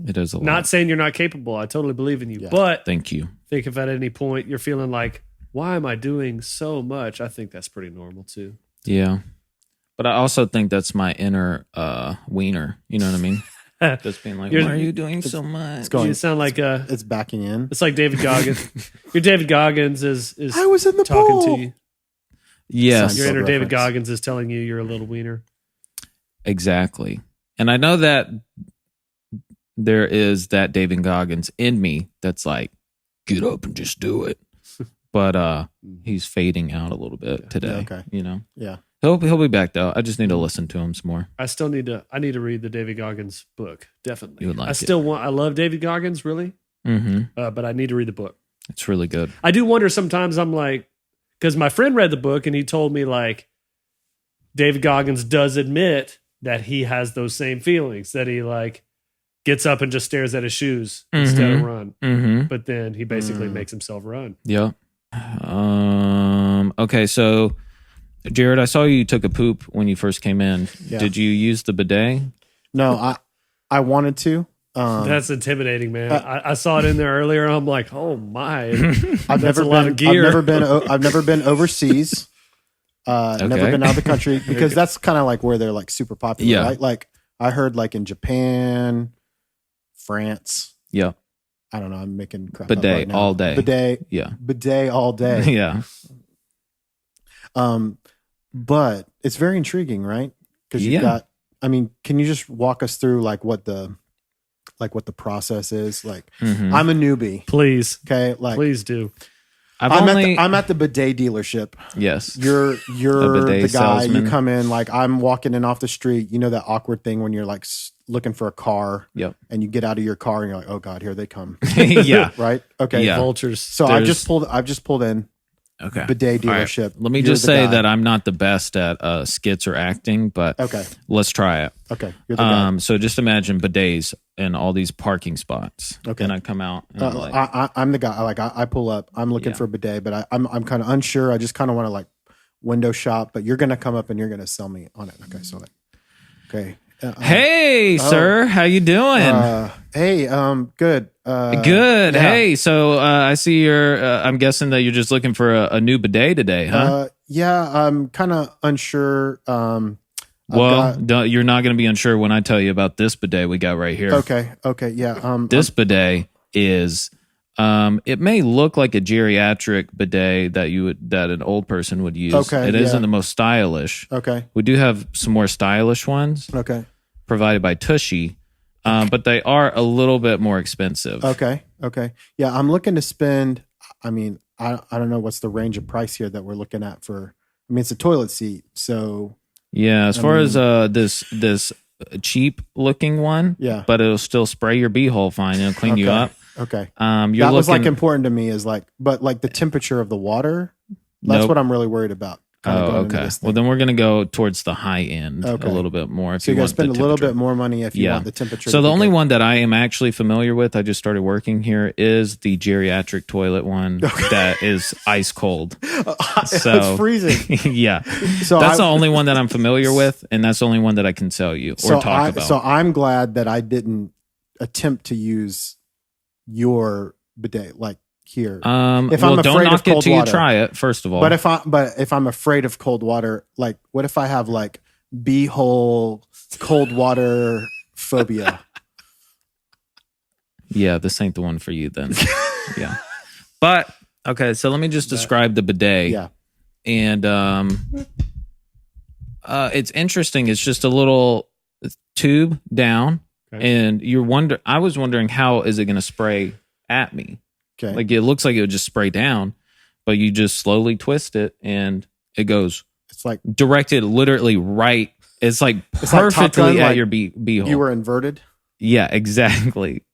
It is a lot. Not saying you're not capable. I totally believe in you, Yeah. but Thank you. think if at any point you're feeling like, why am I doing so much? I think that's pretty normal too. Yeah. But I also think that's my inner wiener. You know what I mean? Just being like, You're- why are you doing so much? It's going. You sound like It's backing in. it's like David Goggins. Your David Goggins is I was in the talking pool. to you. Yes, Your inner Seinfeld David reference. Goggins is telling you you're a little wiener. exactly. And I know that there is that David Goggins in me that's like, get up and just do it. But he's fading out a little bit today. okay. You know? Yeah. He'll be back though. I just need to listen to him some more. I still need to. I need to read the David Goggins book. Definitely. You would like I still want. I love David Goggins, really, Mm-hmm. but I need to read the book. It's really good. I do wonder sometimes. I'm like, because my friend read the book and he told me like David Goggins does admit that he has those same feelings, that he like gets up and just stares at his shoes instead of run. But then he basically makes himself run. Yeah. Okay, so Jered, I saw you took a poop when you first came in. Yeah. Did you use the bidet? No, I wanted to. That's intimidating, man. I saw it in there earlier. And I'm like, oh my! I've never been. Of gear. I've never been overseas. Never been out of the country because that's kind of like where they're like super popular, right? Like I heard like in Japan, France. Yeah. I don't know. I'm making crap bidet up right now. All day. Bidet. Yeah. Bidet all day. Yeah. But it's very intriguing, right? Because you've got. I mean, can you just walk us through like what the process is? Like, I'm a newbie. Please, okay, like please do. I'm at the bidet dealership. Yes, you're the guy. Salesman. You come in like I'm walking in off the street. You know that awkward thing when you're like looking for a car. Yep. And you get out of your car and you're like, oh god, here they come. Yeah. Right. Okay. Yeah. Vultures. So I've just pulled in. Okay. Bidet dealership. Right. Let me just say that I'm not the best at skits or acting, but let's try it. Okay. You're the guy. So just imagine bidets in all these parking spots. Okay. And I come out. And I'm the guy. Like I pull up. I'm looking for a bidet, but I'm kind of unsure. I just kind of want to like window shop. But you're gonna come up and you're gonna sell me on it. Okay. So okay. Hey, sir, how you doing? Hey, good. Good. Yeah. Hey, so I see you're. I'm guessing that you're just looking for a new bidet today, huh? Yeah, I'm kind of unsure. You're not going to be unsure when I tell you about this bidet we got right here. Okay. Yeah. This bidet is. It may look like a geriatric bidet that an old person would use. Okay, it isn't the most stylish. Okay, we do have some more stylish ones. Okay, provided by Tushy, but they are a little bit more expensive. Okay, yeah. I'm looking to spend. I mean, I don't know what's the range of price here that we're looking at for. I mean, it's a toilet seat, so yeah. As far as this cheap looking one, but it'll still spray your beehole fine. It'll clean you up. Okay. That was like important to me is like, but like the temperature of the water, that's what I'm really worried about. Okay. Well, then we're going to go towards the high end a little bit more. So you got to spend a little bit more money if you want the temperature. So the only one that I am actually familiar with, I just started working here, is the geriatric toilet one that is ice cold. It's freezing. Yeah. So that's the only one that I'm familiar with, and that's the only one that I can tell you or talk about. So I'm glad that I didn't attempt to use your bidet like here. If I'm afraid don't knock of cold it till water, you try it first of all. But if I'm afraid of cold water, like what if I have like beehole cold water phobia? Yeah, this ain't the one for you then. Yeah. But okay, so let me just describe the bidet. Yeah. And it's interesting. It's just a little tube down. Okay. And I was wondering, how is it going to spray at me? Okay. Like it looks like it would just spray down, but you just slowly twist it and it goes. It's like directed literally right. It's like perfectly at your beehole. You were inverted? Yeah, exactly.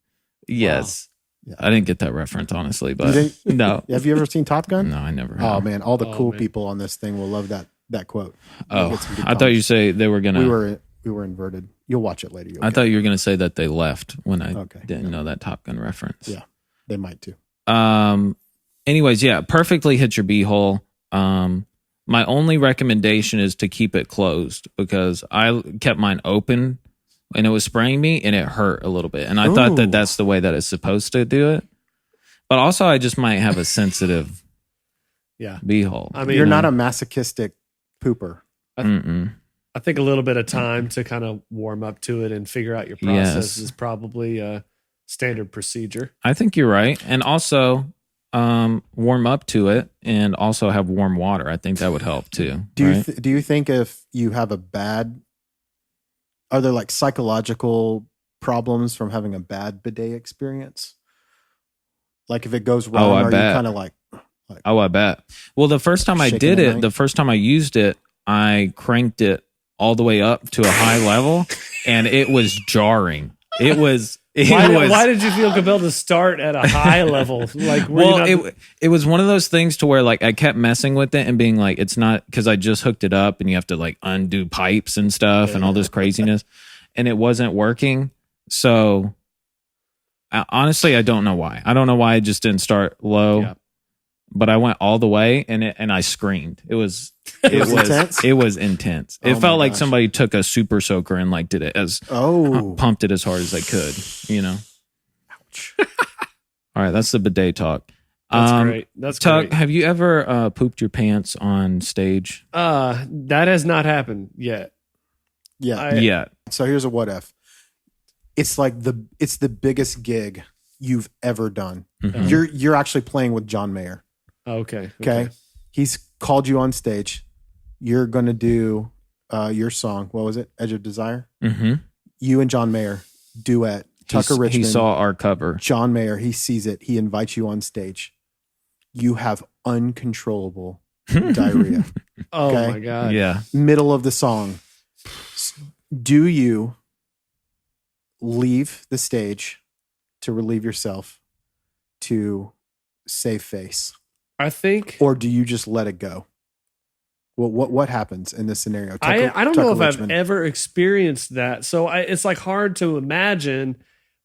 Yes. Wow. Yeah. I didn't get that reference, honestly, but no. Have you ever seen Top Gun? No, I never have. Oh man, all the cool people on this thing will love that quote. Oh, I thought you say they were going to. We were inverted. You'll watch it later. I thought you were going to say that they left when I didn't know that Top Gun reference. Yeah, they might too. Anyways, yeah, perfectly hit your beehole. My only recommendation is to keep it closed because I kept mine open and it was spraying me and it hurt a little bit. And I thought that that's the way that it's supposed to do it. But also I just might have a sensitive beehole. I mean, you're not a masochistic pooper. I think a little bit of time to kind of warm up to it and figure out your process is probably a standard procedure. I think you're right. And also warm up to it and also have warm water. I think that would help too. Do you think if you have are there like psychological problems from having a bad bidet experience? Like if it goes wrong, are you kind of like, I bet. Well, the first time I did it, the first time I used it, I cranked it all the way up to a high level and it was jarring. It was Why did you feel compelled to start at a high level? Like, it was one of those things to where like I kept messing with it and being like, it's not because I just hooked it up and you have to like undo pipes and stuff and all this craziness, and it wasn't working. So honestly, I don't know why. I don't know why I just didn't start low. Yeah. But I went all the way and I screamed. It was intense. It was intense. It felt like somebody took a super soaker and like did it pumped it as hard as they could, you know. Ouch. All right, that's the bidet talk. That's great. That's Tuck, great. have you ever pooped your pants on stage? That has not happened yet. Yeah. So here's a what if. It's like it's the biggest gig you've ever done. Mm-hmm. You're actually playing with John Mayer. Okay. He's called you on stage. You're going to do your song. What was it? Edge of Desire? Mm-hmm. You and John Mayer, duet. Tucker Richmond. He saw our cover. John Mayer, he sees it. He invites you on stage. You have uncontrollable diarrhea. Oh my God. Yeah. Middle of the song. Do you leave the stage to relieve yourself to save face? I think, or do you just let it go? Well, what happens in this scenario? I don't know if I've ever experienced that, so it's like hard to imagine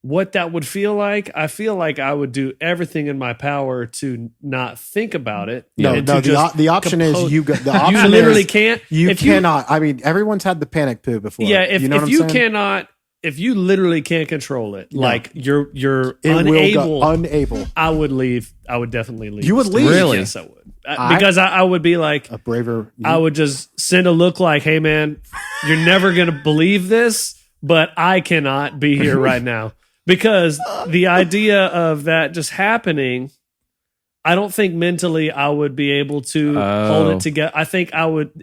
what that would feel like. I feel like I would do everything in my power to not think about it. No. The option is you literally can't. You cannot. I mean, everyone's had the panic poo before. Yeah, if you cannot. If you literally can't control it, like you're unable, I would leave. I would definitely leave. You would leave? Really? Yes, I would. Because I would be like a braver. I would just send a look like, "Hey, man, you're never gonna believe this, but I cannot be here right now." Because the idea of that just happening, I don't think mentally I would be able to hold it together. I think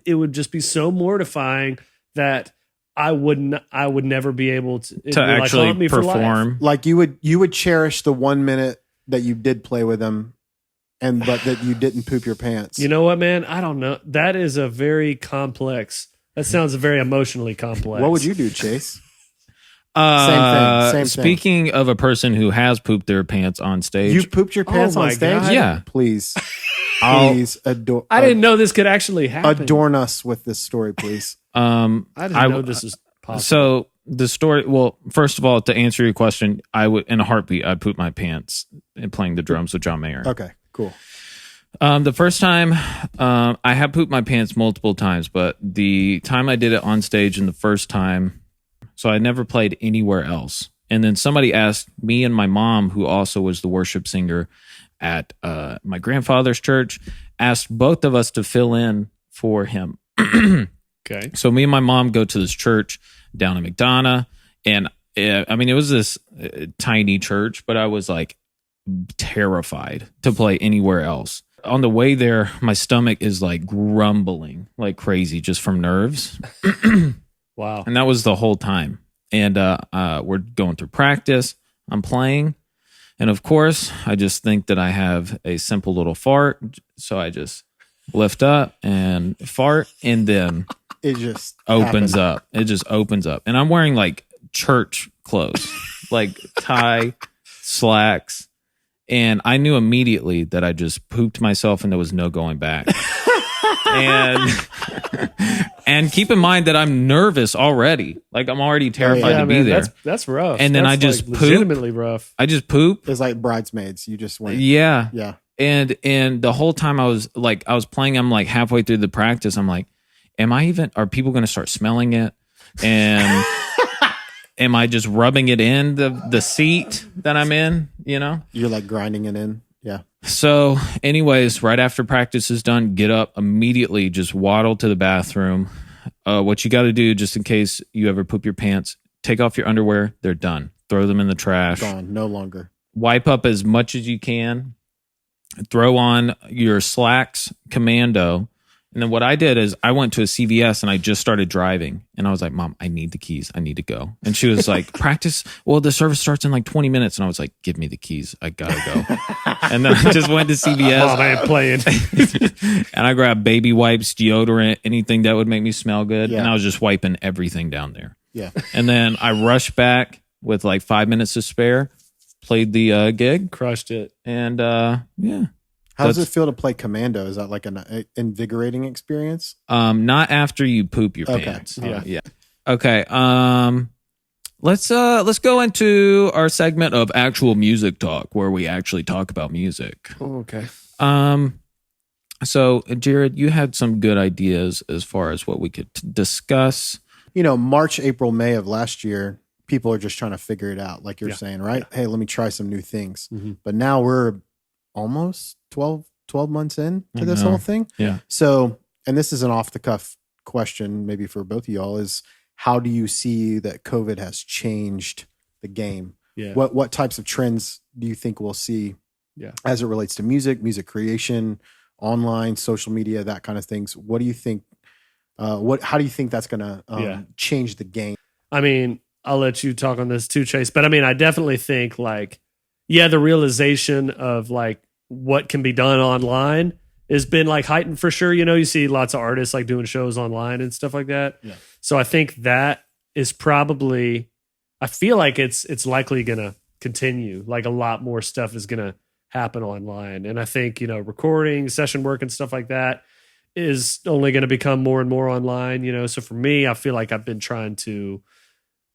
it would just be so mortifying that I would never be able to actually perform. Like you would cherish the 1 minute that you did play with him, but that you didn't poop your pants. You know what, man? I don't know. That is a very complex. That sounds very emotionally complex. What would you do, Chase? Same thing. Speaking of a person who has pooped their pants on stage, you pooped your pants on stage? God. Yeah, please adore. I didn't know this could actually happen. Adorn us with this story, please. I didn't know this is possible. So the story. Well, first of all, to answer your question, I would in a heartbeat I'd poop my pants in playing the drums with John Mayer. Okay, cool. The first time, I have pooped my pants multiple times, but the time I did it on stage and the first time, so I never played anywhere else. And then somebody asked me and my mom, who also was the worship singer at my grandfather's church, asked both of us to fill in for him. Okay. So me and my mom go to this church down in McDonough, and I mean, it was this tiny church, but I was like terrified to play anywhere else. On the way there, my stomach is like grumbling like crazy just from nerves. Wow. And that was the whole time. And we're going through practice. I'm playing. And of course, I just think that I have a simple little fart. So I just lift up and fart, and then it just opens up. It just opens up. And I'm wearing like church clothes, like tie, slacks. And I knew immediately that I just pooped myself and there was no going back. And keep in mind that I'm nervous already. Like I'm already terrified to be there. That's rough. And then that's I just like poop. Legitimately rough. I just poop. It's like Bridesmaids. You just went. Yeah. And the whole time I was playing, I'm like halfway through the practice. I'm like, are people going to start smelling it? And am I just rubbing it in the seat that I'm in? You know, you're like grinding it in. Yeah. So anyways, right after practice is done, get up immediately, just waddle to the bathroom. What you got to do, just in case you ever poop your pants, take off your underwear. They're done. Throw them in the trash. Gone. No longer. Wipe up as much as you can. Throw on your slacks commando. And then what I did is I went to a CVS and I just started driving. And I was like, Mom, I need the keys. I need to go. And she was like, practice. Well, the service starts in like 20 minutes. And I was like, give me the keys. I got to go. And then I just went to CVS. Mom, I ain't playing. And I grabbed baby wipes, deodorant, anything that would make me smell good. Yeah. And I was just wiping everything down there. Yeah. And then I rushed back with like 5 minutes to spare. Played the gig, Crushed it. and yeah. How does it feel to play commando? Is that like an invigorating experience? Not after you poop your Okay. pants. Yeah. Okay. Let's go into our segment of actual music talk, where we actually talk about music. Oh, okay. So Jered, you had some good ideas as far as what we could discuss. March, April, May of last year, people are just trying to figure it out, like you're saying, right? Hey, let me try some new things. Mm-hmm. But now we're almost 12 months in to this whole thing. Yeah. So, and this is an off the cuff question, maybe for both of y'all, is how do you see that COVID has changed the game? Yeah. What types of trends do you think we'll see as it relates to music creation, online, social media, that kind of things? What do you think? How do you think that's going to change the game? I mean, I'll let you talk on this too, Chase. But I mean, I definitely think the realization of like what can be done online has been like heightened for sure. You see lots of artists like doing shows online and stuff like that. Yeah. So I think that is probably, I feel like it's likely going to continue. Like a lot more stuff is going to happen online. And I think, recording, session work and stuff like that is only going to become more and more online, So for me, I feel like I've been trying to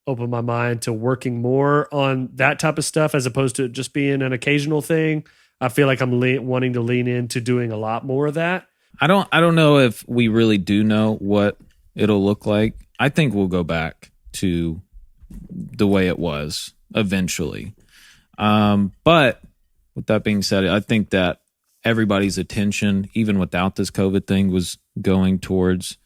open my mind to working more on that type of stuff as opposed to it just being an occasional thing. I feel like I'm wanting to lean into doing a lot more of that. I don't know if we really do know what it'll look like. I think we'll go back to the way it was eventually. But with that being said, I think that everybody's attention, even without this COVID thing, was going towards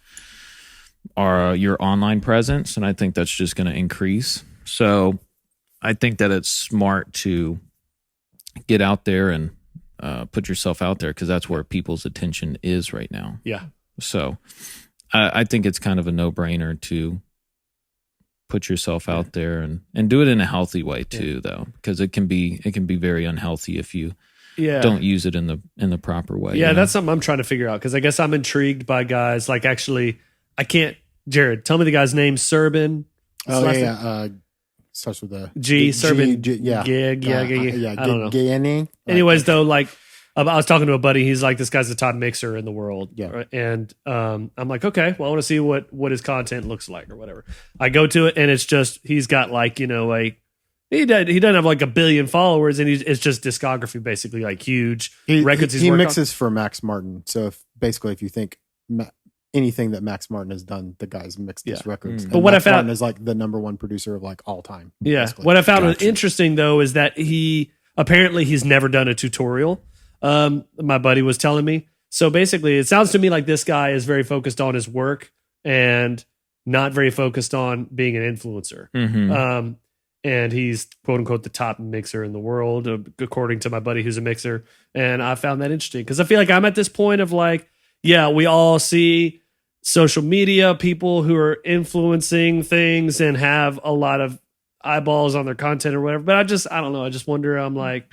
your online presence, and I think that's just going to increase. So I think that it's smart to get out there and put yourself out there, because that's where people's attention is right now. Yeah. So I think it's kind of a no-brainer to put yourself out there and do it in a healthy way too, though, because it can be very unhealthy if you don't use it in the proper way. Yeah, that's something I'm trying to figure out, because I guess I'm intrigued by guys like, actually, I can't. Jered, tell me the guy's name. Serban. Starts with a G. Serban. Gig. I don't know. Gig. Anyways, though, like I was talking to a buddy. He's like, this guy's the top mixer in the world. Yeah. Right? And I'm like, okay, well, I want to see what his content looks like or whatever. I go to it, and it's just he's got like he doesn't have like 1 billion followers, and it's just discography, basically, like huge records. He mixes for Max Martin. So if you think anything that Max Martin has done, the guy's mixed his records. But what Max I found Martin is like the number one producer of like all time. Yeah. Basically. What I found interesting though is that he's never done a tutorial. My buddy was telling me. So basically, it sounds to me like this guy is very focused on his work and not very focused on being an influencer. Mm-hmm. And he's quote unquote the top mixer in the world, according to my buddy who's a mixer. And I found that interesting, because I feel like I'm at this point of like, yeah, we all see social media people who are influencing things and have a lot of eyeballs on their content or whatever. But I don't know. I just wonder, I'm like,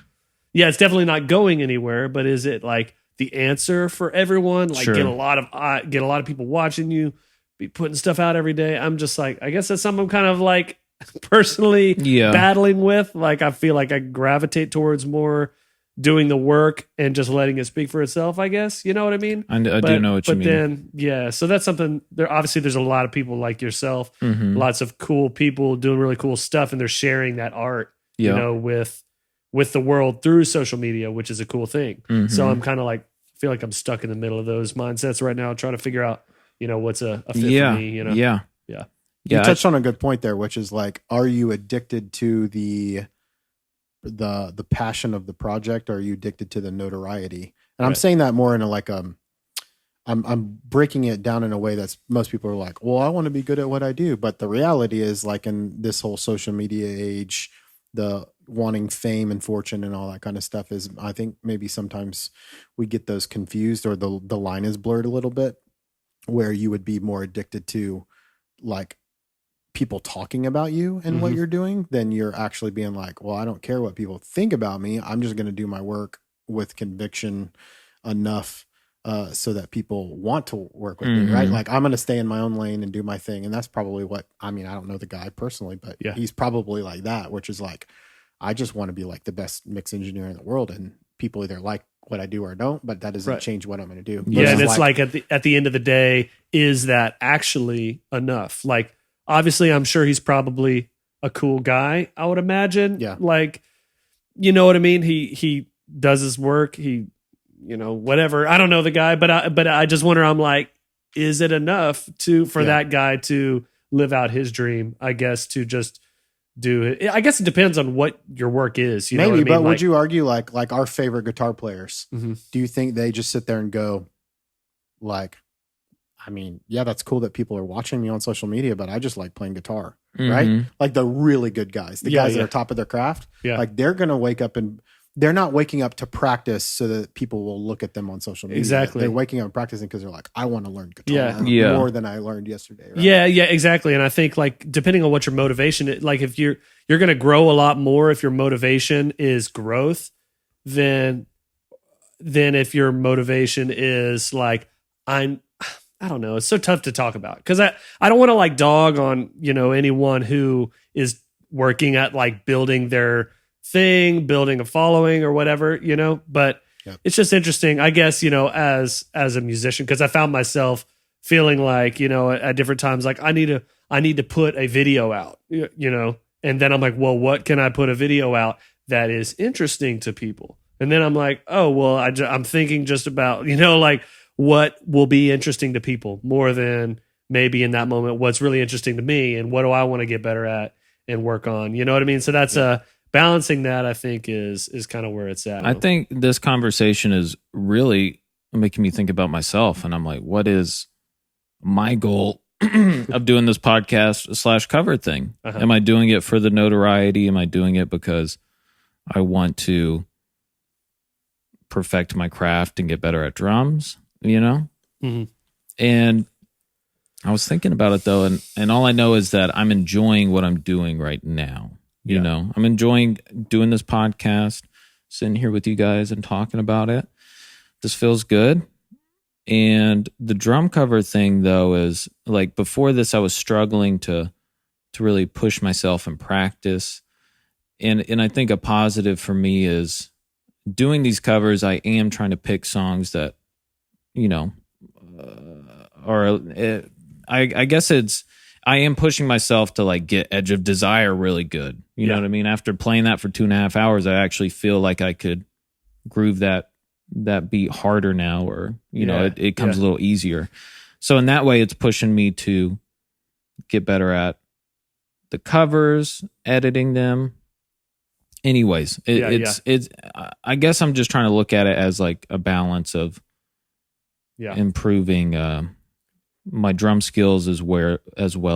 yeah, it's definitely not going anywhere, but is it like the answer for everyone? Like get a lot of people watching you, be putting stuff out every day. I'm just like, I guess that's something I'm kind of like personally battling with. Like, I feel like I gravitate towards more doing the work and just letting it speak for itself, I guess. You know what I mean? I do know what you mean. But then, so that's something there's a lot of people like yourself, lots of cool people doing really cool stuff, and they're sharing that art, with the world through social media, which is a cool thing. Mm-hmm. So I'm kind of like, feel like I'm stuck in the middle of those mindsets right now, trying to figure out, what's a fit for me, Yeah. You touched on a good point there, which is like, are you addicted to the passion of the project, or are you addicted to the notoriety? And I'm saying that more in a like I'm breaking it down in a way that's, most people are like, well, I want to be good at what I do, but the reality is, like, in this whole social media age, the wanting fame and fortune and all that kind of stuff is, I think maybe sometimes we get those confused, or the line is blurred a little bit, where you would be more addicted to like people talking about you and what you're doing, then you're actually being like, well, I don't care what people think about me. I'm just going to do my work with conviction enough so that people want to work with me, right? Like I'm going to stay in my own lane and do my thing. And that's probably what, I mean, I don't know the guy personally, but he's probably like that, which is like, I just want to be like the best mix engineer in the world. And people either like what I do or don't, but that doesn't change what I'm going to do. Yeah. And it's like at the end of the day, is that actually enough? Like, obviously I'm sure he's probably a cool guy, I would imagine. Yeah. Like, you know what I mean? He does his work. He, you know, whatever. I don't know the guy, but I just wonder, I'm like, is it enough for that guy to live out his dream? I guess to just do it. I guess it depends on what your work is. You know what I mean? But would you argue like our favorite guitar players, do you think they just sit there and go like, I mean, yeah, that's cool that people are watching me on social media, but I just like playing guitar, right? Like the really good guys, the guys that are top of their craft, like they're going to wake up and they're not waking up to practice so that people will look at them on social media. Exactly. They're waking up and practicing because they're like, I want to learn guitar more than I learned yesterday. Right? Yeah, exactly. And I think like depending on what your motivation, like if you're going to grow a lot more if your motivation is growth, than if your motivation is like I don't know. It's so tough to talk about because I don't want to like dog on, you know, anyone who is working at like building their thing, building a following or whatever, you know, but it's just interesting, I guess, you know, as a musician, because I found myself feeling like, you know, at different times, like I need to put a video out, you know, and then I'm like, well, what can I put a video out that is interesting to people? And then I'm like, oh, well, I'm thinking just about, you know, like what will be interesting to people more than maybe in that moment, what's really interesting to me and what do I want to get better at and work on, you know what I mean? So that's balancing that, I think, is kind of where it's at. I think this conversation is really making me think about myself. And I'm like, what is my goal of doing this podcast / cover thing? Am I doing it for the notoriety? Am I doing it because I want to perfect my craft and get better at drums, you know? And I was thinking about it, though, and all I know is that I'm enjoying what I'm doing right now. You know, I'm enjoying doing this podcast, sitting here with you guys and talking about it. This feels good. And the drum cover thing, though, is like before this, I was struggling to really push myself and practice. And I think a positive for me is doing these covers. I am trying to pick songs that, you know, I guess I am pushing myself to like get Edge of Desire really good. You know what I mean? After playing that for 2.5 hours, I actually feel like I could groove that beat harder now, or, you know, it comes a little easier. So in that way, it's pushing me to get better at the covers, editing them. Anyways, it's I guess I'm just trying to look at it as like a balance of improving my drum skills as well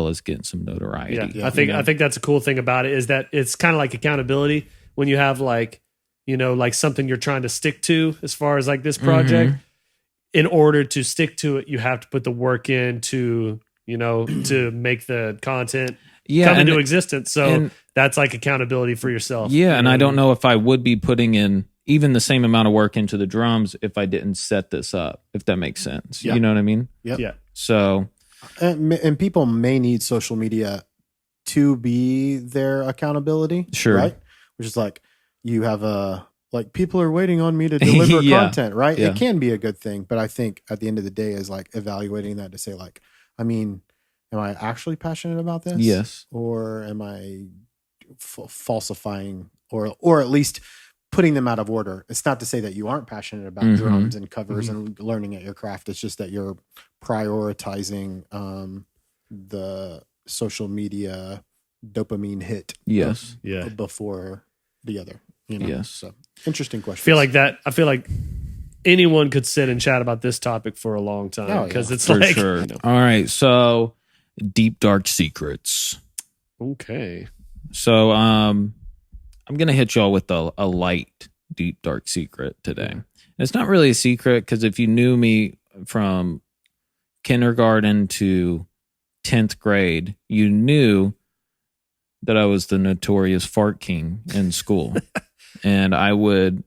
as getting some notoriety. I think that's a cool thing about it is that it's kind of like accountability when you have like, you know, like something you're trying to stick to as far as like this project. In order to stick to it, you have to put the work in to, you know, to make the content come into existence. So that's like accountability for yourself. Yeah, and I don't know if I would be putting in even the same amount of work into the drums if I didn't set this up, if that makes sense. You know what I mean? Yeah. So, and people may need social media to be their accountability, right? Which is like you have like people are waiting on me to deliver content, right? It can be a good thing, but I think at the end of the day is like evaluating that to say like, I mean, am I actually passionate about this? Yes. Or am I falsifying or at least putting them out of order? It's not to say that you aren't passionate about drums and covers and learning at your craft. It's just that you're prioritizing the social media dopamine hit before the other. You know? So interesting question. I feel like anyone could sit and chat about this topic for a long time because it's for like sure. You know. All right, so deep dark secrets. Okay. So I'm gonna hit y'all with a light deep dark secret today. And it's not really a secret because if you knew me from kindergarten to 10th grade, you knew that I was the notorious fart king in school. And I would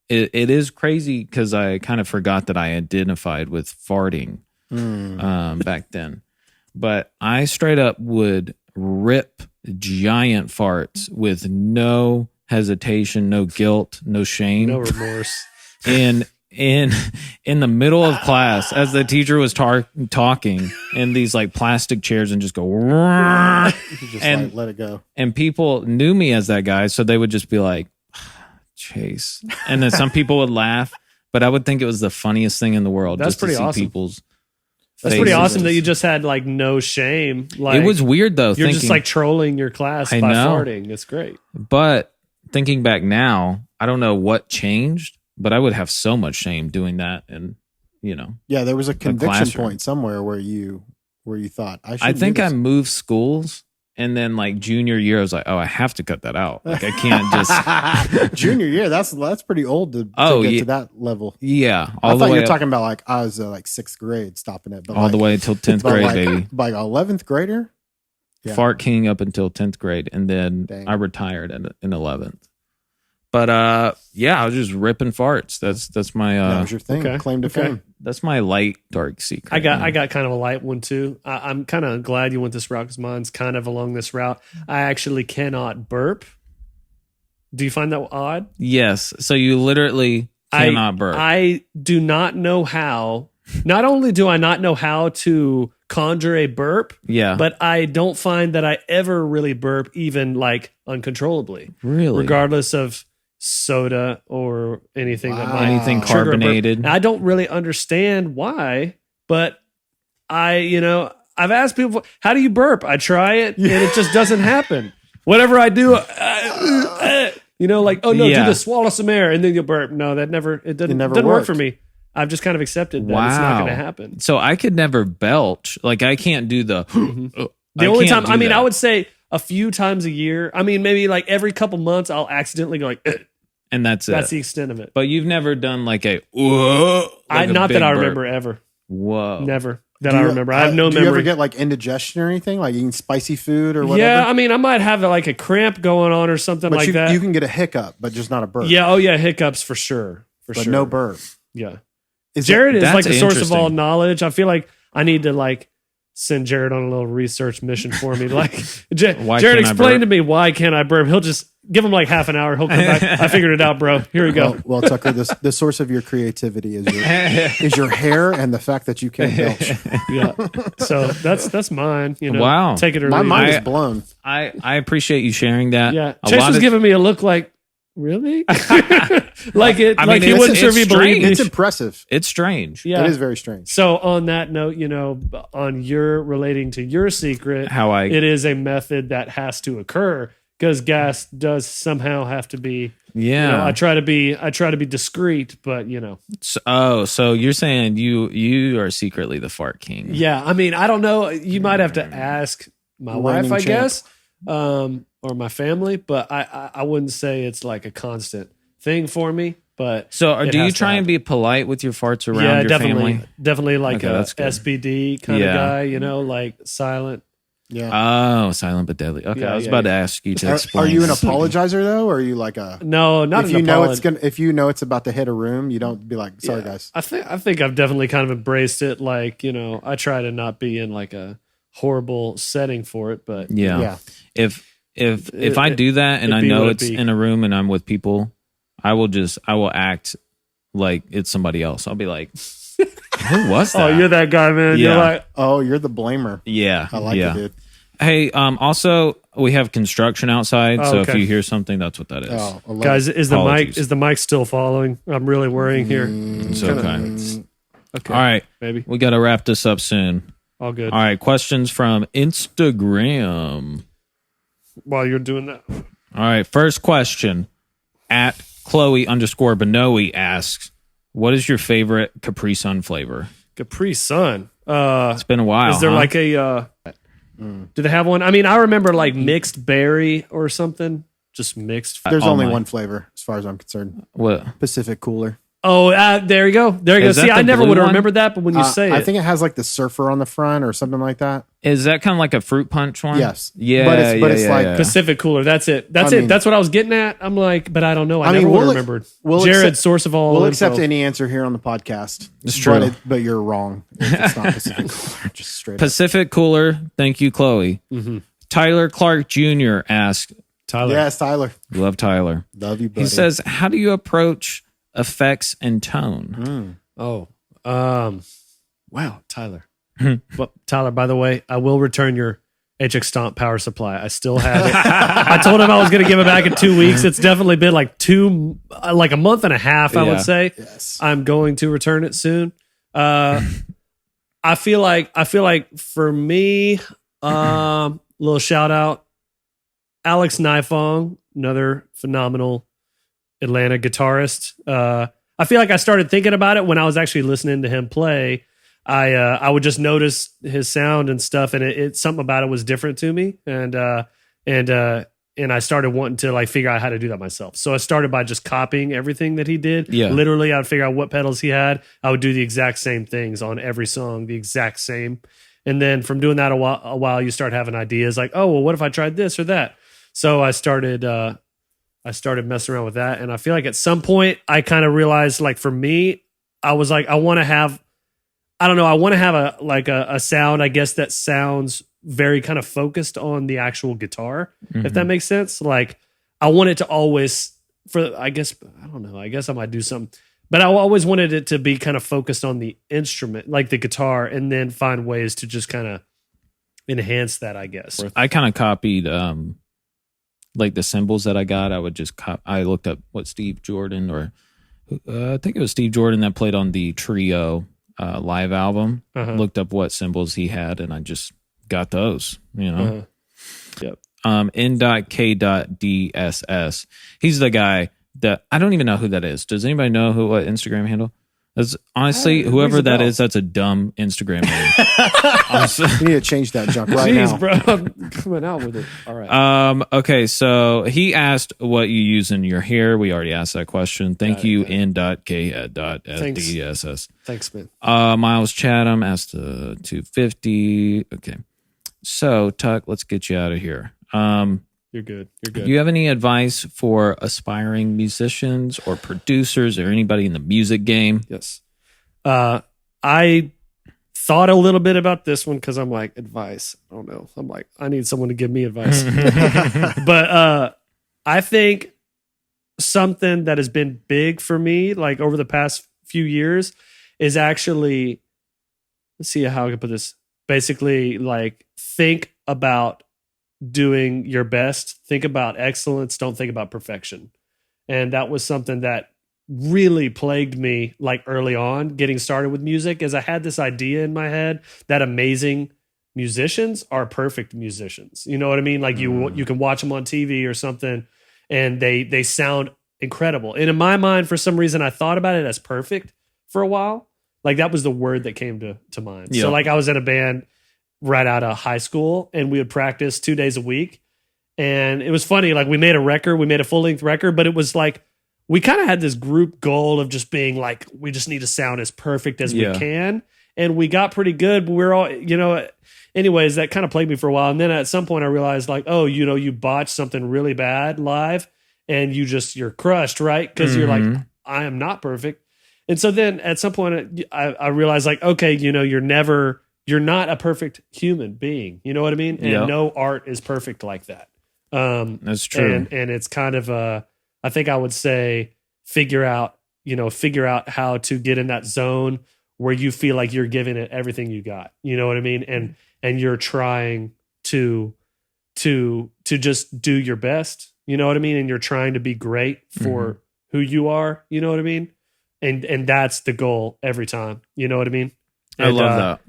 it is crazy because I kind of forgot that I identified with farting back then. But I straight up would rip giant farts with no hesitation, no guilt, no shame, no remorse. In the middle of class, as the teacher was talking in these like plastic chairs, and just go, Just and like, let it go. and people knew me as that guy, so they would just be like, Chase, and then some people would laugh, but I would think it was the funniest thing in the world. That's just to pretty see awesome. people's That's faces. pretty awesome that you just had like no shame. Like It was weird though. you're just thinking- like trolling your class I by know. farting. It's great. But thinking back now, I don't know what changed, but I would have so much shame doing that. And, Yeah, there was a conviction classroom. point somewhere where you thought I should. I think I moved schools. And then like junior year, I was like, oh, I have to cut that out. Like I can't just. junior year. That's pretty old to get to that level. Yeah. I thought you were up- talking about like I was like 6th grade stopping it, but all the way until 10th but grade, like, baby. Like 11th grader. Yeah. Fart king up until 10th grade. And then Dang. I retired in 11th. But yeah, I was just ripping farts. That's my that was your thing. okay. Claim to Okay. fame. that's my light dark secret. I got kind of a light one too. I'm kind of glad you went this route because mine's kind of along this route. I actually cannot burp. Do you find that odd? Yes. So you literally cannot burp. I do not know how. Not only do I not know how to conjure a burp, yeah. but I don't find that I ever really burp even like uncontrollably, really, regardless of soda or anything that Wow. might anything trigger a burp. carbonated. And I don't really understand why, but I've asked people, how do you burp? I try it and it just doesn't happen. Whatever I do, like, oh no, Yeah. do this, swallow some air and then you'll burp. No, it doesn't never work worked. for me. I've just kind of accepted that it's not Wow. going to happen. So I could never belch. Like I can't do the. The only time, I I would say a few times a year. I mean, maybe like every couple months, I'll accidentally go like, and that's it. that's the extent of it. But you've never done like a. Not that big I burp. remember ever. Whoa. Never that Do I you- remember. I have no Do you ever memory. get like indigestion or anything? Like eating spicy food or whatever? Yeah, I mean, I might have like a cramp going on or something but like you, that. you can get a hiccup, but just not a burp. Yeah. Oh, yeah. Hiccups for sure. For but sure. no burp. Yeah. Is Jared is That's like the source of interesting. all knowledge. I feel like I need to like send Jared on a little research mission for me. Like, Why Jared, can't I explain burp? to me why can't I burp? He'll just give him like half an hour. He'll come back. I figured it out, bro. Here we go. Well, Tucker, the source of your creativity is your hair and the fact that you can't belch. Yeah. So that's mine. Wow. Take it or My leave mind it. is blown. I appreciate you sharing that. Yeah. A Chase lot was of- giving me a look like, really? like it. I like mean, he it's- wasn't sure if it's he believed me. It's impressive. It's strange. Yeah. It is very strange. So on that note, on your relating to your secret, How I it is a method that has to occur because gas does somehow have to be. yeah. I try to be discreet, but So you're saying you are secretly the fart king? yeah. I mean, I don't know. You might have to ask my wife, I champ. guess, or my family, but I wouldn't say it's like a constant thing for me. But So it do you has to try and happen. be polite with your farts around Yeah, your definitely, family? definitely like Okay, a that's good. SBD kind Yeah. of guy. Like silent. Yeah. Oh, silent but deadly. Okay, Yeah, I was yeah, about to yeah. ask you to Are explain. you an apologizer though, or are you like a? No, not If an you know apology. if you know it's about to hit a room, you don't be like, sorry Yeah. guys. I think I've definitely kind of embraced it. Like, I try to not be in like a horrible setting for it, but Yeah. Yeah. If I do that and it'd I be know what it's it'd be. in a room and I'm with people, I will act like it's somebody else. I'll be like, who was that? oh, you're that guy, man. Yeah. You're like, Oh, you're the blamer. Yeah. I like yeah. it, dude. Hey, also we have construction outside, Oh, so if okay. you hear something, that's what that is. Oh, I love guys, it. is the mic still following? I'm really worrying here. It's kinda- okay. Okay, All right, maybe we got to wrap this up soon. all good. All right, questions from Instagram. While you're doing that, All right, first question at Chloe_Benoe asks, "What is your favorite Capri Sun flavor?" Capri Sun. It's been a while. Is there huh? like a? Do they have one? I mean, I remember like mixed berry or something. Just mixed. There's Oh only my. one flavor, as far as I'm concerned. what? Pacific Cooler. Oh, there you go. There you go. Is that See, the I never blue would have one? remembered that, but when you say I it, think it has like the surfer on the front or something like that. Is that kind of like a fruit punch one? Yes. Yeah. But it's like Pacific Cooler. That's it. I mean- That's what I was getting at. I'm like, but I don't know. I never mean, would we'll have remembered. we'll Jered, accept- source of all We'll info. accept any answer here on the podcast. It's true. But you're wrong. If it's not Pacific Cooler. Just straight up. Pacific Cooler. Thank you, Chloe. Tyler Clark Jr. asked, Tyler. Yes, Tyler. love Tyler. Love you, buddy. He says, how do you approach effects and tone? Oh, wow, Tyler. Well, Tyler, by the way, I will return your HX Stomp power supply. I still have it. I told him I was going to give it back in 2 weeks. It's definitely been like a month and a half, I Yeah. would say. Yes. I'm going to return it soon. I feel like for me, little shout out, Alex Nifong, another phenomenal Atlanta guitarist. I feel like I started thinking about it when I was actually listening to him play. I would just notice his sound and stuff, and it something about it was different to me, and I started wanting to like figure out how to do that myself. So I started by just copying everything that he did. Yeah. Literally, I'd figure out what pedals he had. I would do the exact same things on every song, the exact same. And then from doing that a while, you start having ideas like, oh, well, what if I tried this or that? So I started messing around with that, and I feel like at some point I kind of realized, like for me, I was like, I want to have a sound, I guess, that sounds very kind of focused on the actual guitar, if that makes sense. Like I want it to always, I guess I might do something, but I always wanted it to be kind of focused on the instrument, like the guitar, and then find ways to just kind of enhance that, I guess. I kind of copied like the cymbals that I got. I would just I looked up what Steve Jordan I think it was Steve Jordan that played on the Trio live album. Looked up what cymbals he had, and I just got those, Yep. N.K.DSS. He's the guy that I don't even know who that is. Does anybody know what Instagram handle? That's honestly, whoever that is, that's a dumb Instagram name. You need to change that junk right Jeez, now. bro, I'm coming out with it. All right. Okay, so he asked what you use in your hair. We already asked that question. Thank you, N.K.DSS. Thanks, man. Miles Chatham asked 250. Okay. So, Tuck, let's get you out of here. You're good. Do you have any advice for aspiring musicians or producers or anybody in the music game? Yes. I thought a little bit about this one because I'm like, advice. I don't know. I'm like, I need someone to give me advice. But I think something that has been big for me, like over the past few years, is actually, let's see how I can put this. Basically, like, think about doing your best. Think about excellence. Don't think about perfection. And that was something that really plagued me, like early on getting started with music, is I had this idea in my head that amazing musicians are perfect musicians. You know what I mean? Like you can watch them on TV or something and they sound incredible. And in my mind, for some reason, I thought about it as perfect for a while. Like that was the word that came to mind. Yeah. So like I was in a band right out of high school and we would practice 2 days a week. And it was funny. Like we made a full-length record, but it was like, we kind of had this group goal of just being like, we just need to sound as perfect as we can. And we got pretty good, but we're all, anyways, that kind of plagued me for a while. And then at some point I realized like, oh, you botched something really bad live and you're crushed, right? Because you're like, I am not perfect. And so then at some point I realized like, okay, you're not a perfect human being. You know what I mean? And no art is perfect like that. That's true. And it's kind of I think I would say figure out how to get in that zone where you feel like you're giving it everything you got. You know what I mean? And you're trying to just do your best. You know what I mean? And you're trying to be great for who you are. You know what I mean? And that's the goal every time. You know what I mean? I love that.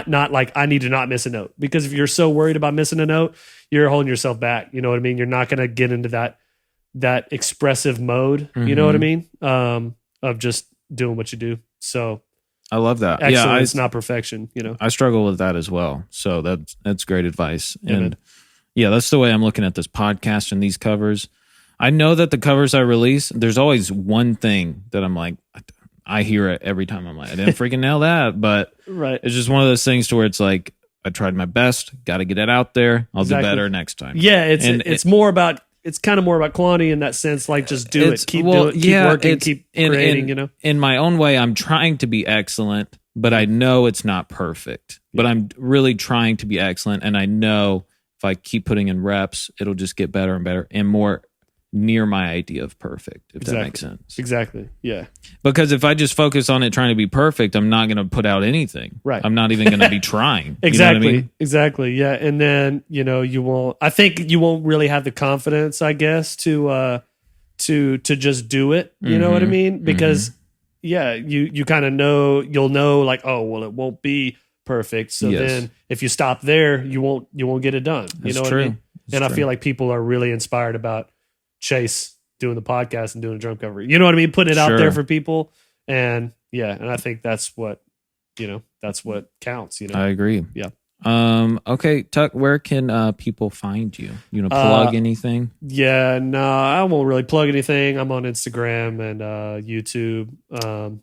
Not like I need to not miss a note, because if you're so worried about missing a note, you're holding yourself back. You know what I mean? You're not going to get into that expressive mode. You know what I mean? Of just doing what you do. So I love that. Excellence, not perfection. I struggle with that as well. So that's great advice. And man. That's the way I'm looking at this podcast and these covers. I know that the covers I release, there's always one thing that I'm like, I hear it every time. I'm like, I didn't freaking nail that, but Right. it's just one of those things to where it's like, I tried my best, got to get it out there. I'll do better next time. Yeah, it's kind of more about quantity in that sense. Like, just do it, keep working, keep creating. In my own way, I'm trying to be excellent, but I know it's not perfect. But I'm really trying to be excellent, and I know if I keep putting in reps, it'll just get better and better and more near my idea of perfect, if that makes sense. Exactly. Yeah. Because if I just focus on it trying to be perfect, I'm not going to put out anything. Right. I'm not even going to be trying. Exactly. You know what I mean? Exactly. Yeah. And then, I think you won't really have the confidence, I guess, to just do it. You know what I mean? Because you kind of know, you'll know like, oh, well, it won't be perfect. So then if you stop there, you won't get it done. You know what I mean? And I feel like people are really inspired about Chase doing the podcast and doing a drum cover. You know what I mean? Putting it out there for people. And and I think that's what counts, I agree. Yeah. Okay, Tuck, where can people find you? You know, plug anything? Yeah, no, I won't really plug anything. I'm on Instagram and YouTube.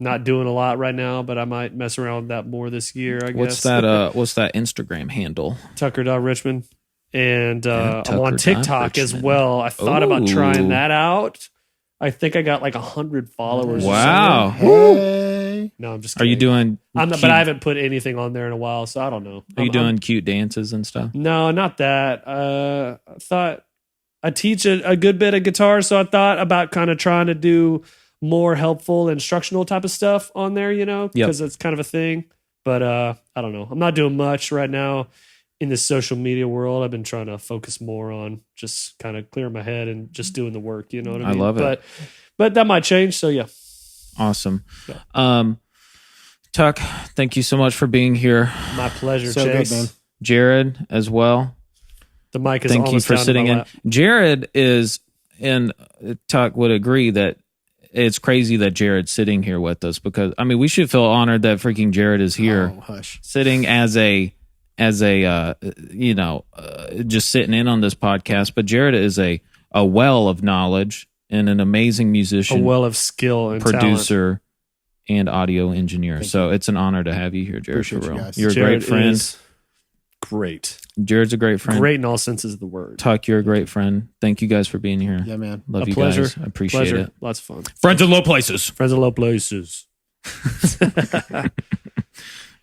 Not doing a lot right now, but I might mess around with that more this year, I guess. What's that Instagram handle? Tucker.Richmond. And I'm on TikTok as well. I thought about trying that out. I think I got like 100 followers. Wow. Hey. No, I'm just kidding. Are you doing but I haven't put anything on there in a while, so I don't know. Are you doing cute dances and stuff? No, not that. I thought I teach a good bit of guitar, so I thought about kind of trying to do more helpful instructional type of stuff on there, because it's kind of a thing. But I don't know. I'm not doing much right now. In the social media world, I've been trying to focus more on just kind of clearing my head and just doing the work. You know what I mean? I love it. But that might change. So yeah. Awesome. Yeah. Tuck, thank you so much for being here. My pleasure, so Chase. Good, man. Jared as well. The mic is thank you for sitting in. Jared is, and Tuck would agree that it's crazy that Jared's sitting here with us because we should feel honored that freaking Jared is here, sitting as a just sitting in on this podcast. But Jered is a well of knowledge and an amazing musician, a well of skill and producer, talent. And audio engineer. So it's an honor to have you here, Jered. Appreciate for real. You guys. You're a great friend. Great. Jered's a great friend. Great in all senses of the word. Tuck, you're a great friend. Thank you guys for being here. Yeah, man. Love you pleasure. guys. I appreciate it. Lots of fun. Friends in low places. Friends in low places.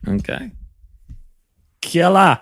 Okay. Killer.